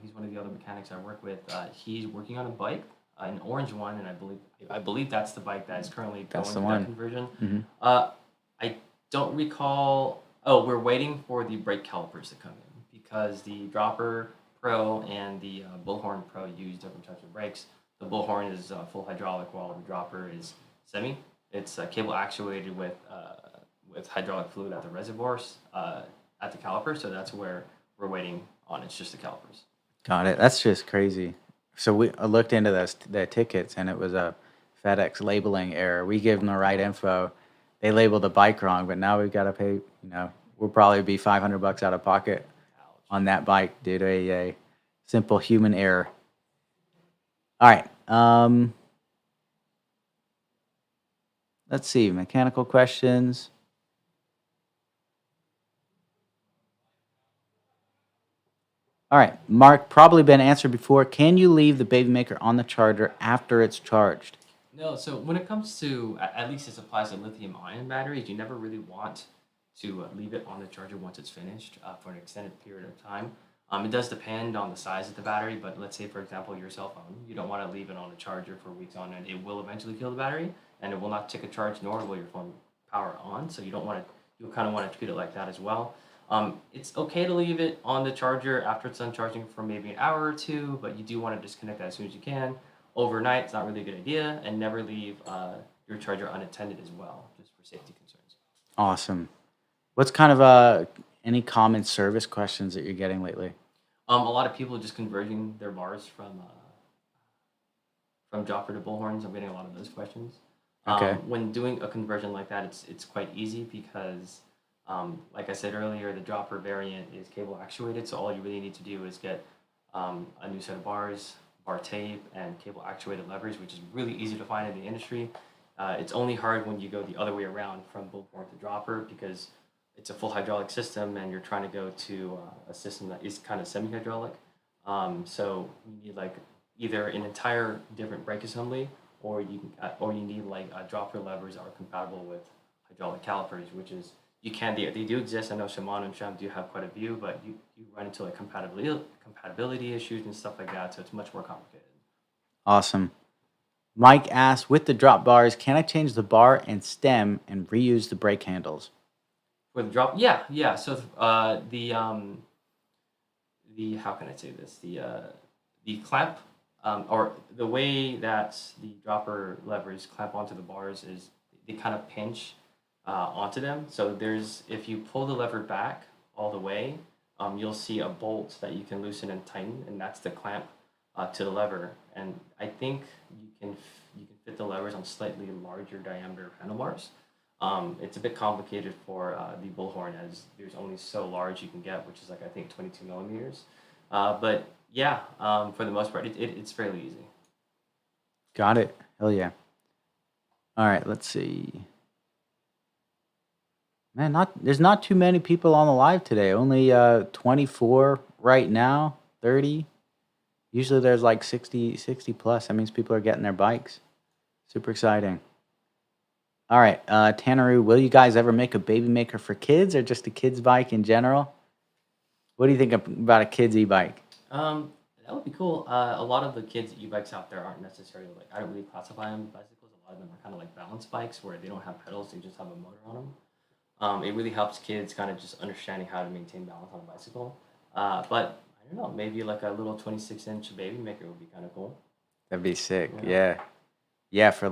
he's one of the other mechanics I work with. He's working on a bike, an orange one, and I believe that's the bike that is currently going through that conversion.
Mm-hmm.
I don't recall. Oh, we're waiting for the brake calipers to come in because the Dropper Pro and the Bullhorn Pro use different types of brakes. The Bullhorn is full hydraulic, while the Dropper is semi. It's cable actuated with hydraulic fluid at the reservoirs at the caliper. So that's where we're waiting on. It's just the calipers.
Got it. That's just crazy. So I looked into the tickets, and it was a FedEx labeling error. We gave them the right info. They labeled the bike wrong, but now we've got to pay. We'll probably be $500 out of pocket on that bike due to a simple human error. All right. Let's see. Mechanical questions. All right. Mark, probably been answered before. Can you leave the baby maker on the charger after it's charged?
No. So when it comes to, at least this applies to lithium-ion batteries, you never really want to leave it on the charger once it's finished for an extended period of time. It does depend on the size of the battery, but let's say, for example, your cell phone, you don't want to leave it on a charger for weeks on end. It will eventually kill the battery, and it will not take a charge, nor will your phone power on. So you kind of want to treat it like that as well. It's okay to leave it on the charger after it's done charging for maybe an hour or two, but you do want to disconnect that as soon as you can. Overnight, it's not really a good idea, and never leave your charger unattended as well, just for safety concerns.
Awesome. What's kind of any common service questions that you're getting lately?
A lot of people just converting their bars from dropper to bullhorns. I'm getting a lot of those questions.
Okay.
When doing a conversion like that, it's quite easy because Like I said earlier, the dropper variant is cable actuated, so all you really need to do is get a new set of bars, bar tape, and cable actuated levers, which is really easy to find in the industry. It's only hard when you go the other way around from bullhorn to dropper because it's a full hydraulic system and you're trying to go to a system that is kind of semi-hydraulic. So you need like either an entire different brake assembly or you need like dropper levers that are compatible with hydraulic calipers, which is you can they do exist. I know Shimano and Sham do have quite a few, but you run into like compatibility issues and stuff like that, so it's much more complicated.
Awesome. Mike asks, with the drop bars, can I change the bar and stem and reuse the brake handles?
For the drop, yeah. So the how can I say this? The clamp or the way that the dropper levers clamp onto the bars is they kind of pinch onto them. So if you pull the lever back all the way, you'll see a bolt that you can loosen and tighten, and that's the clamp to the lever. And I think you can fit the levers on slightly larger diameter handlebars. It's a bit complicated for the bullhorn as there's only so large you can get, which is like I think 22 millimeters. But yeah, for the most part, it's fairly easy.
Got it. Hell yeah. All right, let's see. Man, there's not too many people on the live today. Only 24 right now, 30. Usually there's like 60 plus. That means people are getting their bikes. Super exciting. All right, Tanneru, will you guys ever make a baby maker for kids or just a kid's bike in general? What do you think about a kid's e-bike?
That would be cool. A lot of the kids' e-bikes out there aren't necessarily like I don't really classify them as bicycles. A lot of them are kind of like balance bikes where they don't have pedals; they just have a motor on them. It really helps kids kind of just understanding how to maintain balance on a bicycle. But I don't know, maybe like a little 26-inch baby maker would be kind of cool.
That'd be sick. Yeah, for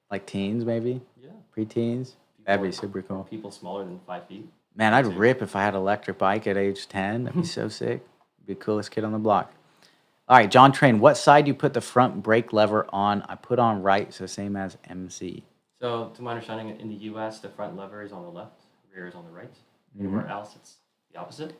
like teens maybe.
Yeah.
Preteens. That'd be super cool.
People smaller than 5 feet.
Man, I'd rip if I had an electric bike at age 10. That'd be so sick. Be the coolest kid on the block. All right, John Train, what side do you put the front brake lever on? I put on right, so same as MC.
So, to my understanding, in the U.S., the front lever is on the left, rear is on the right. Anywhere else, it's the opposite.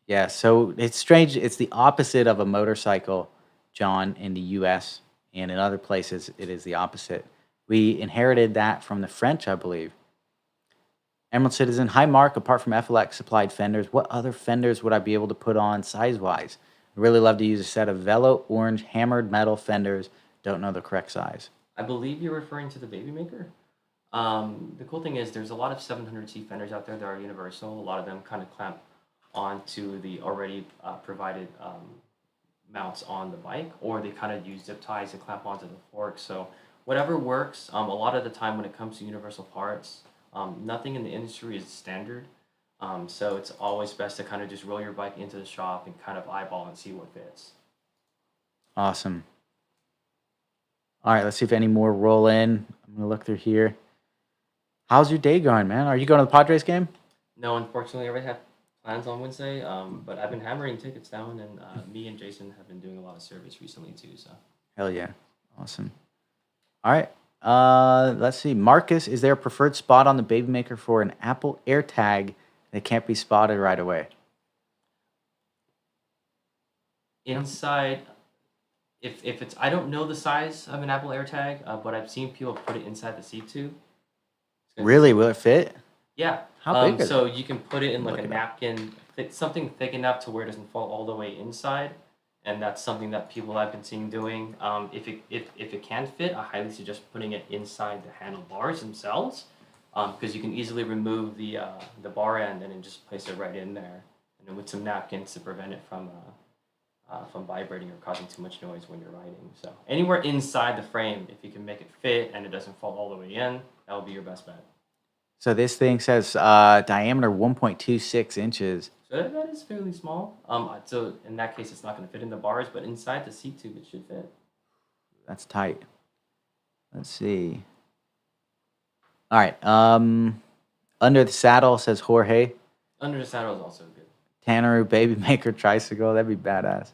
Yeah, so it's strange. It's the opposite of a motorcycle, John, in the U.S., and in other places, it is the opposite. We inherited that from the French, I believe. Emerald Citizen, hi, Mark. Apart from FLX supplied fenders, what other fenders would I be able to put on size-wise? I'd really love to use a set of Velo orange hammered metal fenders. Don't know the correct size.
I believe you're referring to the Baby Maker. The cool thing is there's a lot of 700C fenders out there that are universal. A lot of them kind of clamp onto the already provided mounts on the bike, or they kind of use zip ties to clamp onto the fork. So whatever works. A lot of the time when it comes to universal parts, nothing in the industry is standard. So it's always best to kind of just roll your bike into the shop and kind of eyeball and see what fits.
Awesome. All right, let's see if any more roll in. I'm going to look through here. How's your day going, man? Are you going to the Padres game?
No, unfortunately, I already had plans on Wednesday, but I've been hammering tickets down, and me and Jason have been doing a lot of service recently too. So.
Hell yeah. Awesome. All right. Let's see. Marcus, is there a preferred spot on the Baby Maker for an Apple AirTag that can't be spotted right away?
Inside, if it's, I don't know the size of an Apple AirTag, but I've seen people put it inside the seat tube.
Really? Will it fit?
Yeah.
How big is
so you can put it in like a napkin, something thick enough to where it doesn't fall all the way inside. And that's something that people I've been seeing doing. If it can fit, I highly suggest putting it inside the handlebars themselves, because you can easily remove the bar end and then just place it right in there, and then with some napkins to prevent it from vibrating or causing too much noise when you're riding. So anywhere inside the frame, if you can make it fit and it doesn't fall all the way in, that would be your best bet.
So this thing says diameter 1.26 inches.
So that is fairly small. So in that case, it's not going to fit in the bars, but inside the seat tube, it should fit.
That's tight. Let's see. All right. Under the saddle says Jorge.
Under the saddle is also good.
Tanneru Baby Maker tricycle. That'd be badass.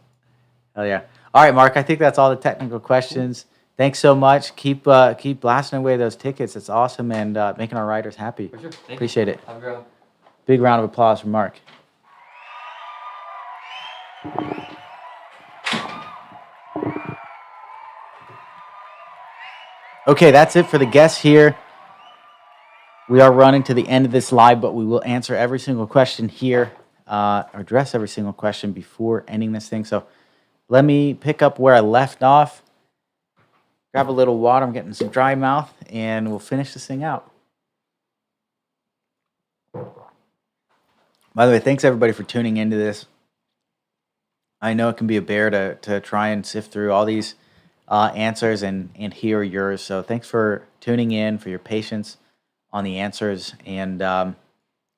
Hell yeah. All right, Mark. I think that's all the technical questions. Thanks so much. Keep blasting away those tickets. It's awesome and making our riders happy.
For sure. Thank you.
Appreciate it.
Have a great one.
Big round of applause for Mark. Okay, that's it for the guests here. We are running to the end of this live, but we will answer every single question here, or address every single question before ending this thing. So let me pick up where I left off. Grab a little water. I'm getting some dry mouth, and we'll finish this thing out. By the way, thanks everybody for tuning into this. I know it can be a bear to try and sift through all these answers and hear yours. So thanks for tuning in, for your patience on the answers. And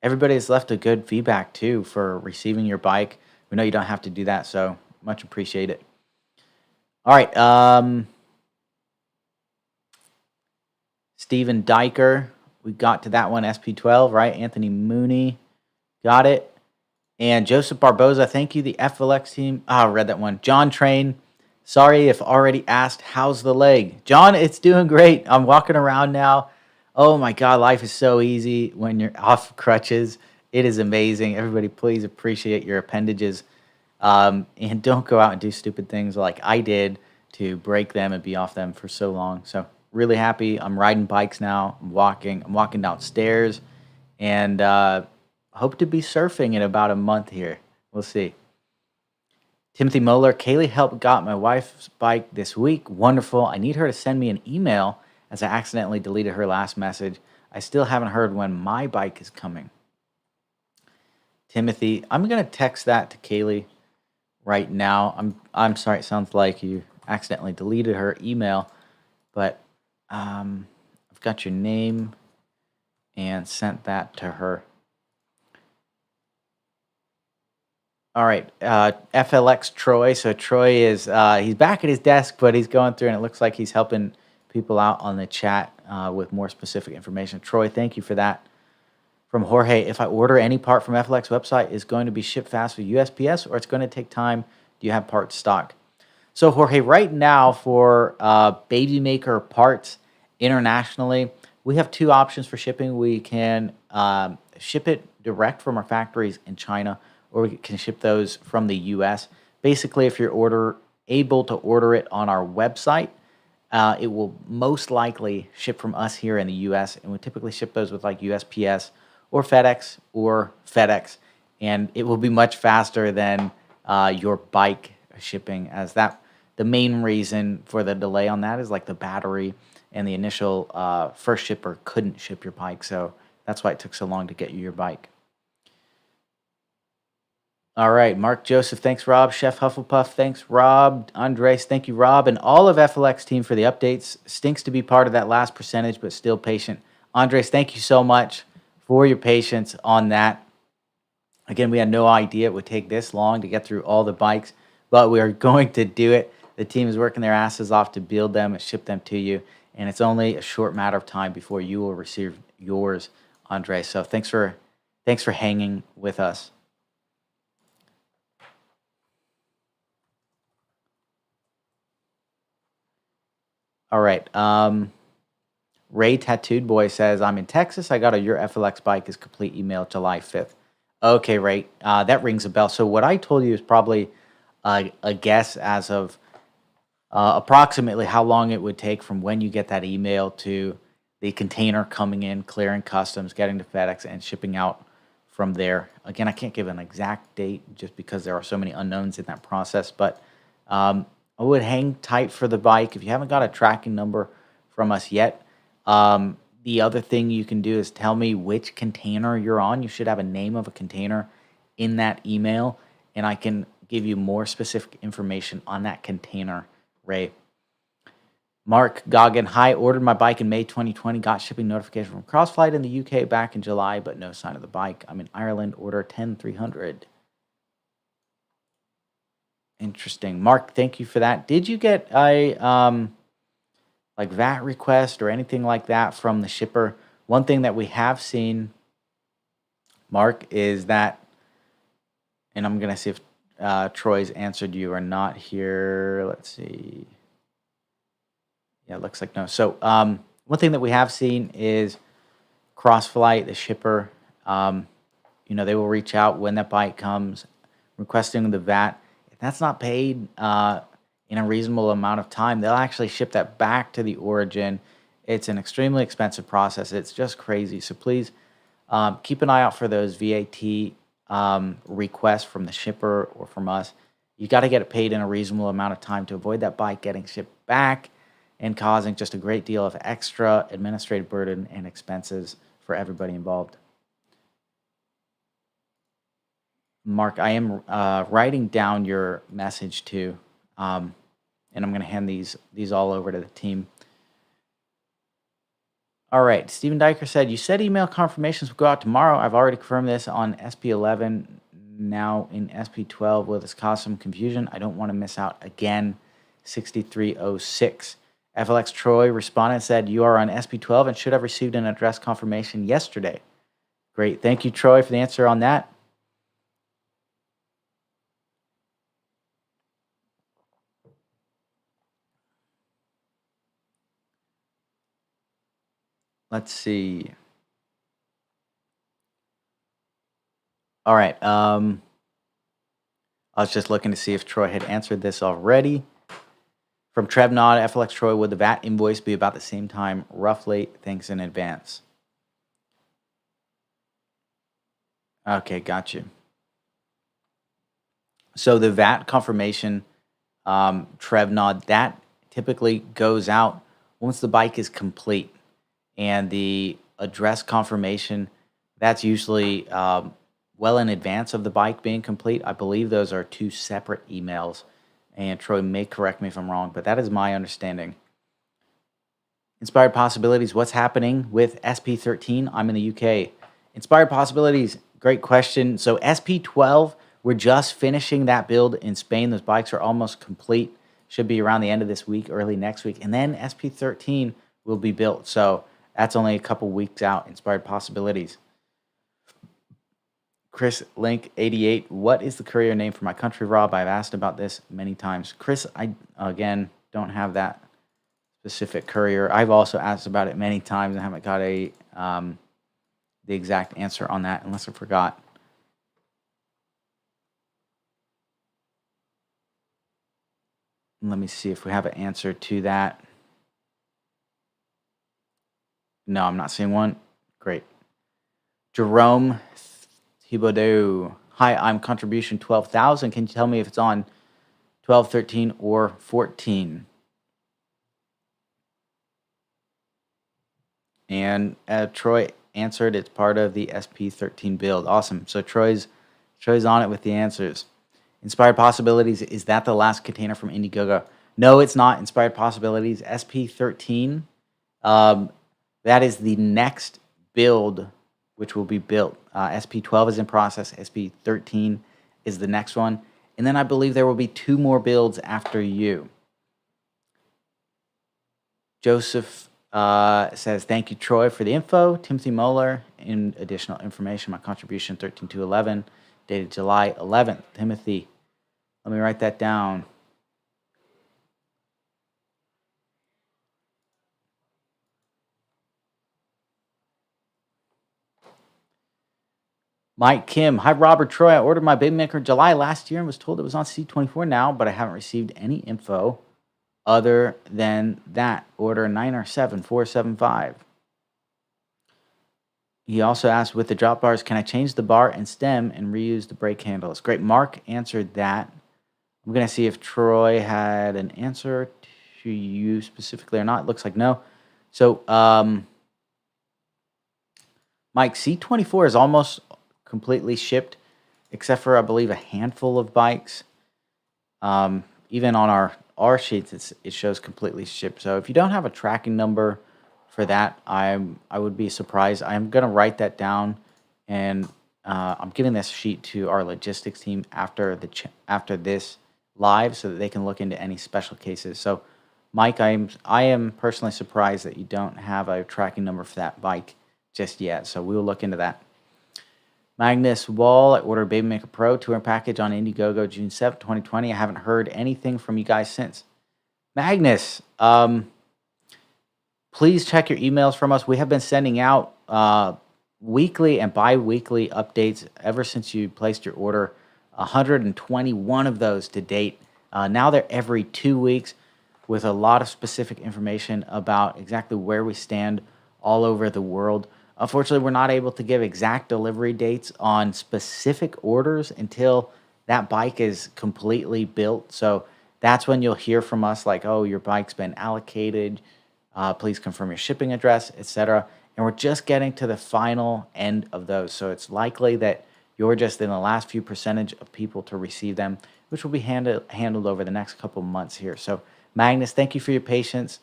everybody has left a good feedback too for receiving your bike. We know you don't have to do that, so much appreciate it. All right. Steven Diker, we got to that one, SP12, right? Anthony Mooney, got it. And Joseph Barboza, thank you, the FLX team. I read that one. John Train, sorry if already asked, how's the leg? John, it's doing great. I'm walking around now. Oh my God, life is so easy when you're off crutches. It is amazing. Everybody, please appreciate your appendages. And don't go out and do stupid things like I did to break them and be off them for so long. So really happy. I'm riding bikes now. I'm walking downstairs, and hope to be surfing in about a month here. We'll see. Timothy Moeller, Kaylee helped got my wife's bike this week. Wonderful. I need her to send me an email as I accidentally deleted her last message. I still haven't heard when my bike is coming. Timothy, I'm going to text that to Kaylee right now. I'm sorry, it sounds like you accidentally deleted her email, but I've got your name and sent that to her. All right, FLX Troy. So Troy is he's back at his desk, but he's going through, and it looks like he's helping people out on the chat with more specific information. Troy, thank you for that. From Jorge, if I order any part from FLX website, is going to be shipped fast with USPS, or it's going to take time? Do you have parts stock? So Jorge, right now for baby maker parts internationally, we have two options for shipping. We can ship it direct from our factories in China, or we can ship those from the U.S. Basically, if you're able to order it on our website, it will most likely ship from us here in the U.S., and we typically ship those with like USPS or FedEx, and it will be much faster than your bike shipping, as that the main reason for the delay on that is like the battery, and the initial first shipper couldn't ship your bike, so that's why it took so long to get you your bike. All right, Mark Joseph, thanks, Rob. Chef Hufflepuff, thanks, Rob. Andres, thank you, Rob. And all of FLX team for the updates. Stinks to be part of that last percentage, but still patient. Andres, thank you so much for your patience on that. Again, we had no idea it would take this long to get through all the bikes, but we are going to do it. The team is working their asses off to build them and ship them to you, and it's only a short matter of time before you will receive yours, Andres. So thanks for hanging with us. All right. Ray Tattooed Boy says, I'm in Texas. I got your FLX bike is complete email July 5th. Okay, Ray. That rings a bell. So what I told you is probably a guess as of approximately how long it would take from when you get that email to the container coming in, clearing customs, getting to FedEx, and shipping out from there. Again, I can't give an exact date just because there are so many unknowns in that process, but I would hang tight for the bike. If you haven't got a tracking number from us yet, the other thing you can do is tell me which container you're on. You should have a name of a container in that email, and I can give you more specific information on that container, Ray. Mark Goggin, hi, ordered my bike in May 2020, got shipping notification from CrossFlight in the UK back in July, but no sign of the bike. I'm in Ireland, order 10300. Interesting. Mark, thank you for that. Did you get a like VAT request or anything like that from the shipper? One thing that we have seen, Mark, is that, and I'm going to see if Troy's answered you or not here. Let's see. Yeah, it looks like no. So one thing that we have seen is CrossFlight, the shipper. They will reach out when that bike comes, requesting the VAT. If that's not paid in a reasonable amount of time, they'll actually ship that back to the origin. It's an extremely expensive process. It's just crazy. So please keep an eye out for those VAT requests from the shipper or from us. You got to get it paid in a reasonable amount of time to avoid that bike getting shipped back and causing just a great deal of extra administrative burden and expenses for everybody involved. Mark, I am writing down your message too, and I'm going to hand these all over to the team. All right, Stephen Diker said, you said email confirmations will go out tomorrow. I've already confirmed this on SP11, now in SP12. Will this cause some confusion? I don't want to miss out again. 6306. FLX Troy responded and said, you are on SP12 and should have received an address confirmation yesterday. Great. Thank you, Troy, for the answer on that. Let's see. All right. I was just looking to see if Troy had answered this already. From Trevnod, FLX Troy, would the VAT invoice be about the same time, roughly? Thanks in advance. Okay, got you. So the VAT confirmation, Trevnod, that typically goes out once the bike is complete. And the address confirmation, that's usually well in advance of the bike being complete. I believe those are two separate emails. And Troy may correct me if I'm wrong, but that is my understanding. Inspired Possibilities, what's happening with SP13? I'm in the UK. Inspired Possibilities, great question. So SP12, we're just finishing that build in Spain. Those bikes are almost complete. Should be around the end of this week, early next week. And then SP13 will be built. So that's only a couple weeks out. Inspired Possibilities. Chris Link 88. What is the courier name for my country, Rob? I've asked about this many times. Chris, I again don't have that specific courier. I've also asked about it many times and haven't got the exact answer on that unless I forgot. Let me see if we have an answer to that. No, I'm not seeing one. Great. Jerome Thibodeau. Hi, I'm contribution 12,000. Can you tell me if it's on 12, 13, or 14? And Troy answered it's part of the SP13 build. Awesome. So Troy's on it with the answers. Inspired Possibilities, is that the last container from Indiegogo? No, it's not. Inspired Possibilities, SP13. That is the next build which will be built. SP12 is in process. SP13 is the next one. And then I believe there will be 2 more builds after you. Joseph says, thank you, Troy, for the info. Timothy Moeller, in additional information, my contribution 13/2/11, dated July 11th. Timothy, let me write that down. Mike Kim, hi Robert Troy. I ordered my baby maker July last year and was told it was on C24 now, but I haven't received any info other than that. Order 9R7475. He also asked, with the drop bars, can I change the bar and stem and reuse the brake handles? Great. Mark answered that. I'm going to see if Troy had an answer to you specifically or not. It looks like no. So, Mike, C24 is almost completely shipped, except for, I believe, a handful of bikes. Even on our sheets, it shows completely shipped. So if you don't have a tracking number for that, I would be surprised. I'm going to write that down, and I'm giving this sheet to our logistics team after this live so that they can look into any special cases. So, Mike, I am personally surprised that you don't have a tracking number for that bike just yet. So we'll look into that. Magnus Wall, I ordered Baby Maker Pro touring package on Indiegogo June 7th, 2020. I haven't heard anything from you guys since. Magnus, Please check your emails from us. We have been sending out weekly and bi-weekly updates ever since you placed your order. 121 of those to date. Now they're every 2 weeks with a lot of specific information about exactly where we stand all over the world. Unfortunately, we're not able to give exact delivery dates on specific orders until that bike is completely built. So that's when you'll hear from us like, oh, your bike's been allocated. Please confirm your shipping address, etc. And we're just getting to the final end of those. So it's likely that you're just in the last few percentage of people to receive them, which will be handled over the next couple months here. So Magnus, thank you for your patience.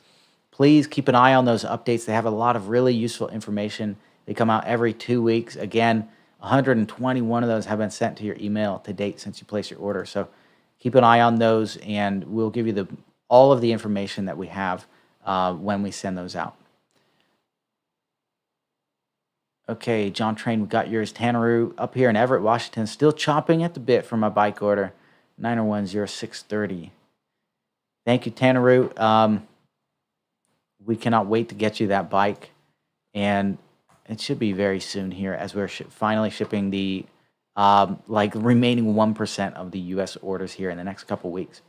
Please keep an eye on those updates. They have a lot of really useful information. They come out every 2 weeks. Again, 121 of those have been sent to your email to date since you placed your order. So keep an eye on those, and we'll give you all of the information that we have when we send those out. Okay, John Train, we got yours. Tanneru up here in Everett, Washington, still chomping at the bit for my bike order, 9010630. Thank you, Tanneru. We cannot wait to get you that bike, and it should be very soon here as we're finally shipping the remaining 1% of the U.S. orders here in the next couple weeks.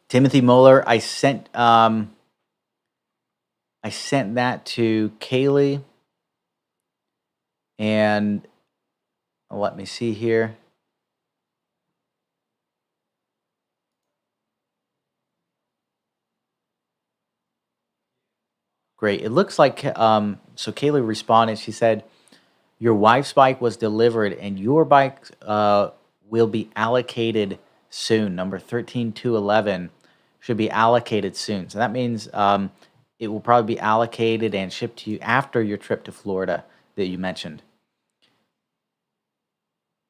Timothy Moeller, I sent that to Kaylee, and let me see here. Great. It looks like so Kaylee responded. She said, your wife's bike was delivered and your bike will be allocated soon. Number 13211 should be allocated soon. So that means it will probably be allocated and shipped to you after your trip to Florida that you mentioned.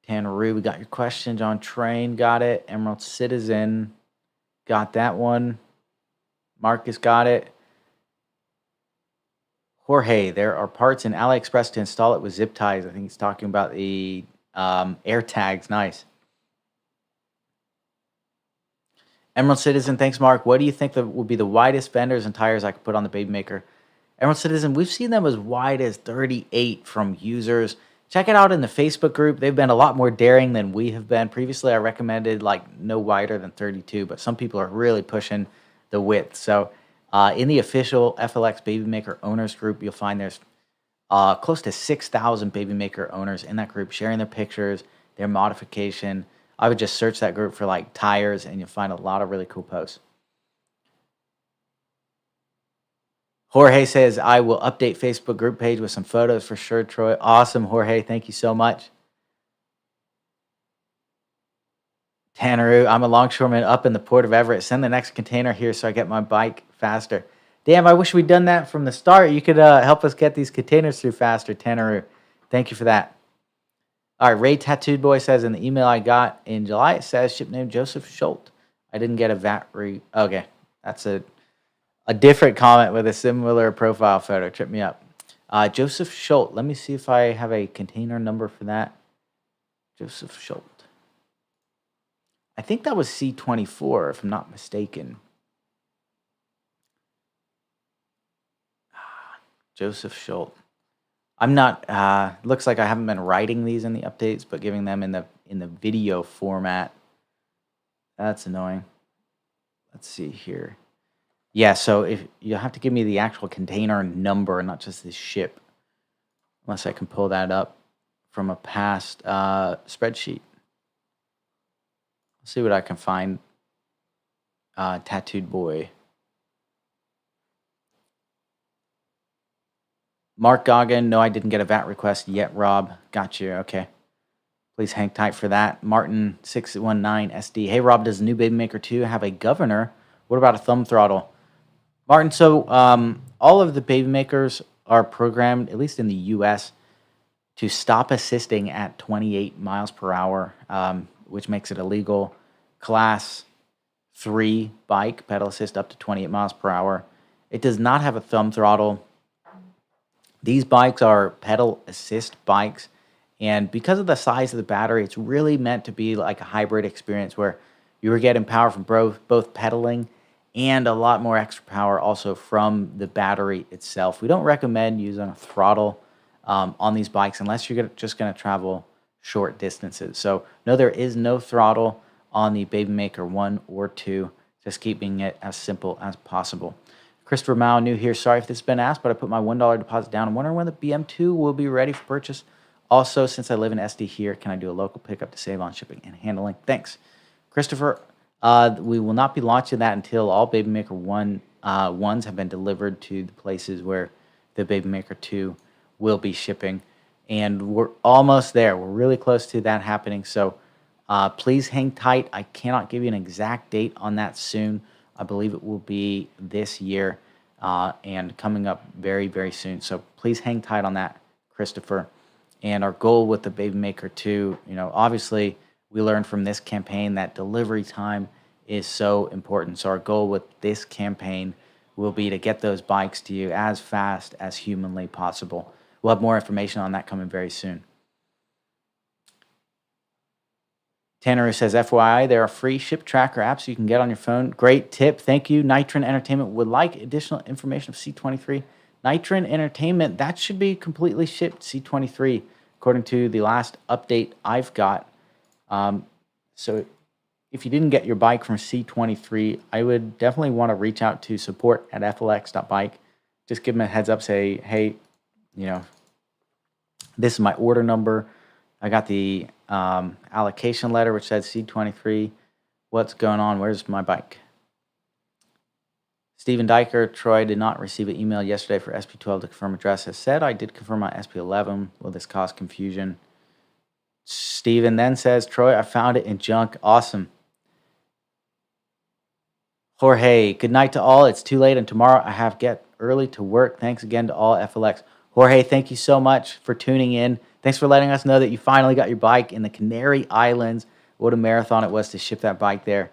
Tanneru, we got your question. John Train, got it. Emerald Citizen, got that one. Marcus, got it. Jorge, there are parts in AliExpress to install it with zip ties. I think he's talking about the air tags. Nice. Emerald Citizen, thanks, Mark. What do you think would be the widest fenders and tires I could put on the Baby Maker? Emerald Citizen, we've seen them as wide as 38 from users. Check it out in the Facebook group. They've been a lot more daring than we have been. Previously, I recommended like no wider than 32, but some people are really pushing the width. So in the official FLX Baby Maker owners group, you'll find there's close to 6,000 Baby Maker owners in that group sharing their pictures, their modification. I would just search that group for like tires, and you'll find a lot of really cool posts. Jorge says, I will update Facebook group page with some photos for sure, Troy. Awesome, Jorge. Thank you so much. Tanneru, I'm a longshoreman up in the port of Everett. Send the next container here so I get my bike faster. Damn, I wish we'd done that from the start. You could help us get these containers through faster, Tanneru. Thank you for that. All right, Ray Tattooed Boy says, in the email I got in July, it says ship name Joseph Schultz. I didn't get a VAT Okay, that's a different comment with a similar profile photo. Tripped me up. Joseph Schultz. Let me see if I have a container number for that. Joseph Schultz. I think that was C24, if I'm not mistaken. Joseph Schultz. I'm not. Looks like I haven't been writing these in the updates, but giving them in the video format. That's annoying. Let's see here. Yeah, so if you'll have to give me the actual container number, not just the ship, unless I can pull that up from a past spreadsheet. Let's see what I can find. Tattooed Boy. Mark Goggin, no, I didn't get a VAT request yet, Rob. Got you, okay. Please hang tight for that. Martin 619 SD. Hey, Rob, does the new Baby Maker 2 have a governor? What about a thumb throttle? Martin, so all of the Baby Makers are programmed, at least in the U.S., to stop assisting at 28 miles per hour, which makes it a legal Class 3 bike, pedal assist up to 28 miles per hour. It does not have a thumb throttle. These bikes are pedal assist bikes, And because of the size of the battery, it's really meant to be like a hybrid experience where you were getting power from both pedaling and a lot more extra power also from the battery itself. We don't recommend using a throttle on these bikes unless you're just going to travel short distances. So no, there is no throttle on the Baby Maker 1 or 2, just keeping it as simple as possible. Christopher Mao, new here. Sorry if this has been asked, but I put my $1 deposit down. I'm wondering when the BM2 will be ready for purchase. Also, since I live in SD here, can I do a local pickup to save on shipping and handling? Thanks. Christopher, we will not be launching that until all Baby Maker 1 ones have been delivered to the places where the Baby Maker 2 will be shipping. And we're almost there. We're really close to that happening. So please hang tight. I cannot give you an exact date on that soon. I believe it will be this year and coming up very, very soon. So please hang tight on that, Christopher. And our goal with the Baby Maker 2, obviously we learned from this campaign that delivery time is so important. So our goal with this campaign will be to get those bikes to you as fast as humanly possible. We'll have more information on that coming very soon. Tanner says, FYI, there are free ship tracker apps you can get on your phone. Great tip. Thank you. Nitron Entertainment would like additional information of C23. Nitron Entertainment, that should be completely shipped C23, according to the last update I've got. So if you didn't get your bike from C23, I would definitely want to reach out to support at flx.bike. Just give them a heads up, say, hey, this is my order number. I got the allocation letter, which says C23. What's going on? Where's my bike? Stephen Diker, Troy did not receive an email yesterday for SP12 to confirm address. As said, I did confirm my SP11. Will this cause confusion? Stephen then says, Troy, I found it in junk. Awesome. Jorge, good night to all. It's too late, and tomorrow I have get early to work. Thanks again to all FLX. Jorge, thank you so much for tuning in. Thanks for letting us know that you finally got your bike in the Canary Islands. What a marathon it was to ship that bike there.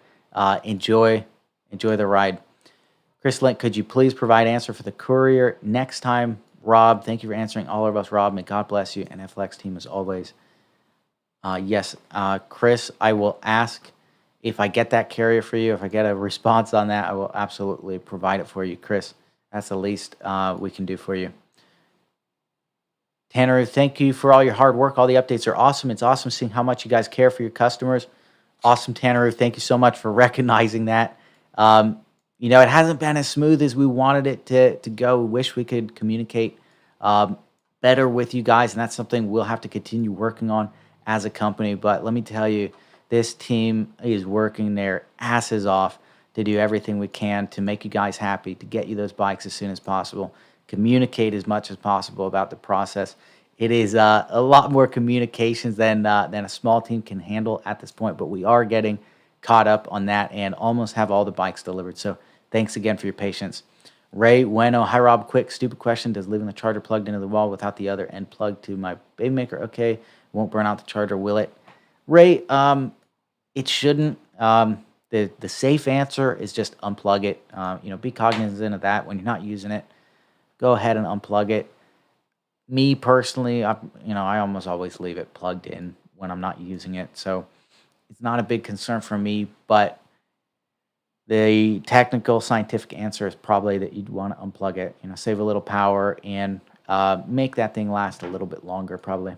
Enjoy the ride. Chris Link, could you please provide answer for the courier next time? Rob, thank you for answering all of us. Rob, may God bless you and FLX team as always. Yes, Chris, I will ask if I get that carrier for you. If I get a response on that, I will absolutely provide it for you, Chris. That's the least we can do for you. Tanner, thank you for all your hard work. All the updates are awesome. It's awesome seeing how much you guys care for your customers. Awesome, Tanner. Thank you so much for recognizing that. It hasn't been as smooth as we wanted it to go. We wish we could communicate better with you guys, and that's something we'll have to continue working on as a company. But let me tell you, this team is working their asses off to do everything we can to make you guys happy, to get you those bikes as soon as possible, communicate as much as possible about the process. It is a lot more communications than a small team can handle at this point, but we are getting caught up on that and almost have all the bikes delivered. So thanks again for your patience. Ray Bueno, hi Rob, quick stupid question. Does leaving the charger plugged into the wall without the other end plugged to my Baby Maker okay? Won't burn out the charger, will it? Ray, it shouldn't. The safe answer is just unplug it. Be cognizant of that when you're not using it. Go ahead and unplug it. Me personally, I almost always leave it plugged in when I'm not using it. So it's not a big concern for me, but the technical scientific answer is probably that you'd want to unplug it, save a little power and make that thing last a little bit longer probably.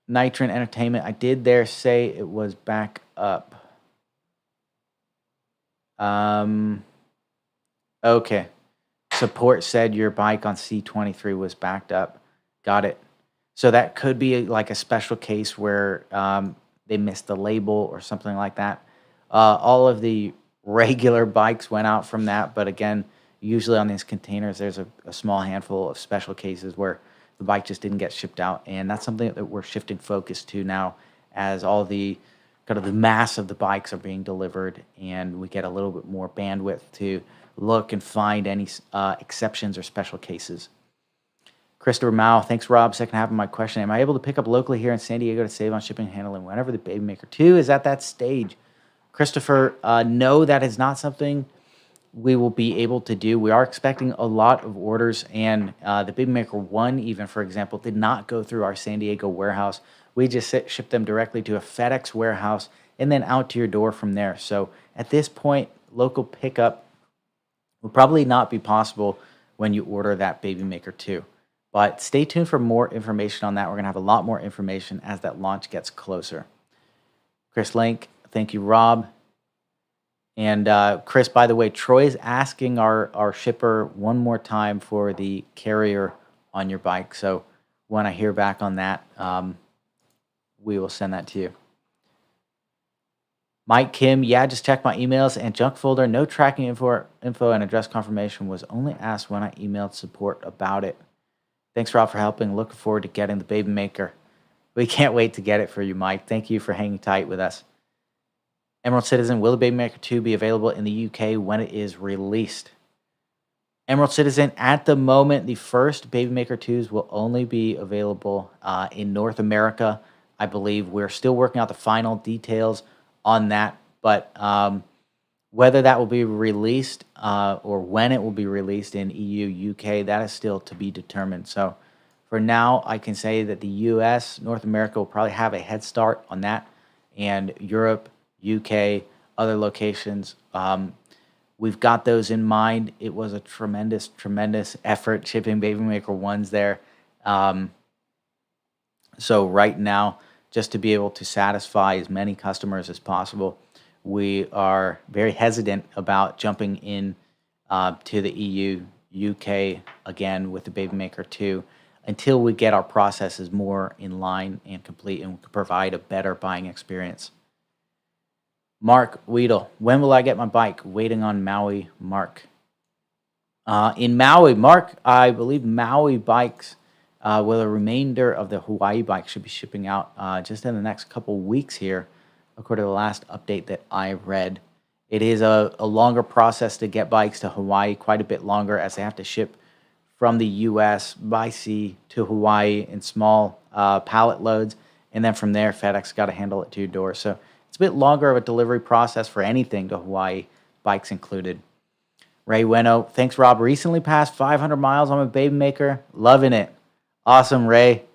Nitron Entertainment, I did there say it was back up. Okay. Support said your bike on C23 was backed up. Got it. So that could be like a special case where they missed the label or something like that. All of the regular bikes went out from that, but again, usually on these containers, there's a small handful of special cases where the bike just didn't get shipped out, and that's something that we're shifting focus to now as all the kind of the mass of the bikes are being delivered, and we get a little bit more bandwidth to look and find any exceptions or special cases. Christopher Mao, thanks Rob. Second half of my question, am I able to pick up locally here in San Diego to save on shipping and handling whenever the Baby Maker 2 is at that stage? Christopher, no, that is not something we will be able to do. We are expecting a lot of orders, and the Baby Maker 1, even for example, did not go through our San Diego warehouse. We just shipped them directly to a FedEx warehouse and then out to your door from there. So at this point, local pickup will probably not be possible when you order that Baby Maker 2. But stay tuned for more information on that. We're going to have a lot more information as that launch gets closer. Chris Link, thank you, Rob. And Chris, by the way, Troy's asking our shipper one more time for the carrier on your bike. So when I hear back on that, we will send that to you. Mike Kim, yeah, just check my emails and junk folder. No tracking info and address confirmation was only asked when I emailed support about it. Thanks, Rob, for helping. Looking forward to getting the Baby Maker. We can't wait to get it for you, Mike. Thank you for hanging tight with us. Emerald Citizen, will the Baby Maker 2 be available in the UK when it is released? Emerald Citizen, at the moment, the first Baby Maker 2s will only be available in North America. I believe we're still working out the final details on that, but whether that will be released or when it will be released in EU, UK, that is still to be determined. So for now, I can say that the US, North America will probably have a head start on that, and Europe, UK, other locations. We've got those in mind. It was a tremendous, tremendous effort shipping Baby Maker 1s there. So right now, just to be able to satisfy as many customers as possible, we are very hesitant about jumping in to the EU, UK again with the Baby Maker 2 until we get our processes more in line and complete and can provide a better buying experience. Mark Weedle, when will I get my bike? Waiting on Maui, Mark. In Maui, Mark, I believe Maui bikes, well, the remainder of the Hawaii bike should be shipping out just in the next couple weeks here, according to the last update that I read. It is a longer process to get bikes to Hawaii, quite a bit longer, as they have to ship from the U.S. by sea to Hawaii in small pallet loads, and then from there, FedEx got to handle it to your door. So it's a bit longer of a delivery process for anything to Hawaii, bikes included. Ray Weno, thanks, Rob. Recently passed 500 miles on my Baby Maker. Loving it. Awesome, Ray.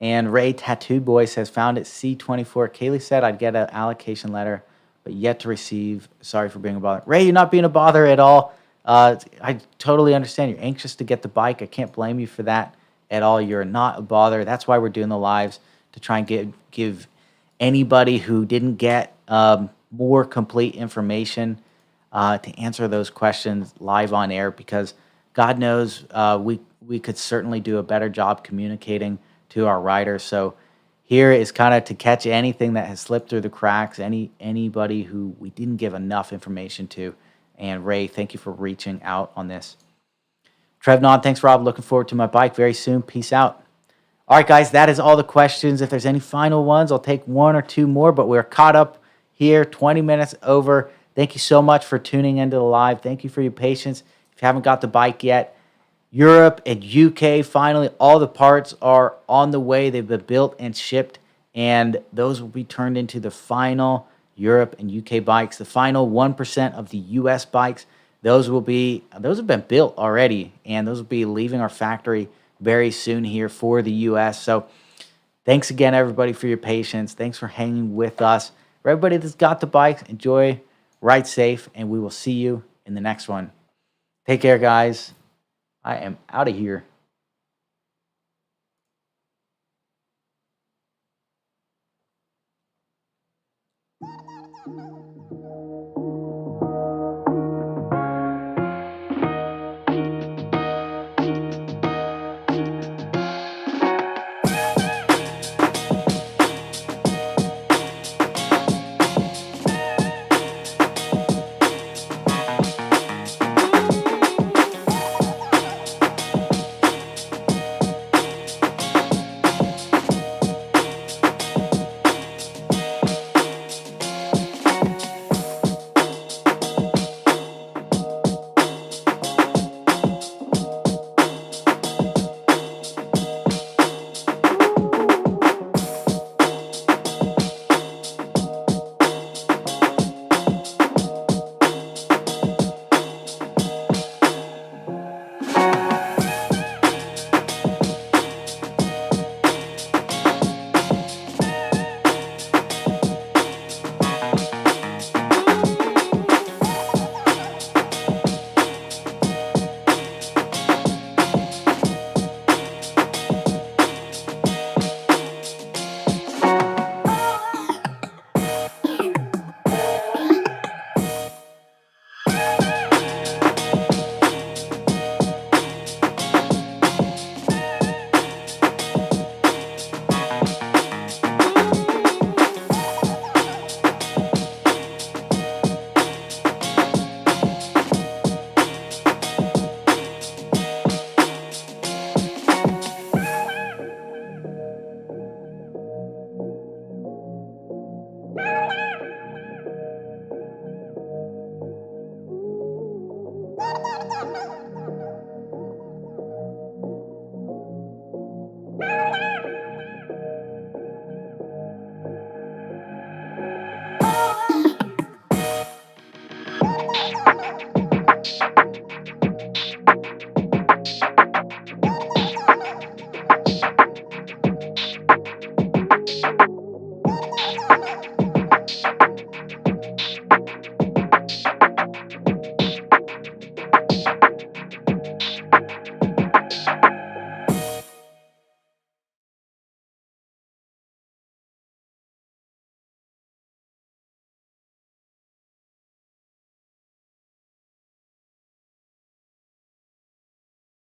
And Ray Tattoo Boy says, found it C24. Kaylee said I'd get an allocation letter, but yet to receive. Sorry for being a bother. Ray, you're not being a bother at all. I totally understand. You're anxious to get the bike. I can't blame you for that at all. You're not a bother. That's why we're doing the lives, to try and give anybody who didn't get more complete information to answer those questions live on air, because God knows we could certainly do a better job communicating to our riders. So here is kind of to catch anything that has slipped through the cracks, anybody who we didn't give enough information to. And Ray, thank you for reaching out on this. Trevnon, thanks, Rob. Looking forward to my bike very soon. Peace out. All right, guys, that is all the questions. If there's any final ones, I'll take one or two more, but we're caught up here, 20 minutes over. Thank you so much for tuning into the live. Thank you for your patience. If you haven't got the bike yet, Europe and UK, finally, all the parts are on the way. They've been built and shipped, and those will be turned into the final Europe and UK bikes. The final 1% of the US bikes, those have been built already, and those will be leaving our factory very soon here for the US. So thanks again, everybody, for your patience. Thanks for hanging with us. For everybody that's got the bikes, enjoy, ride safe, and we will see you in the next one. Take care, guys. I am out of here.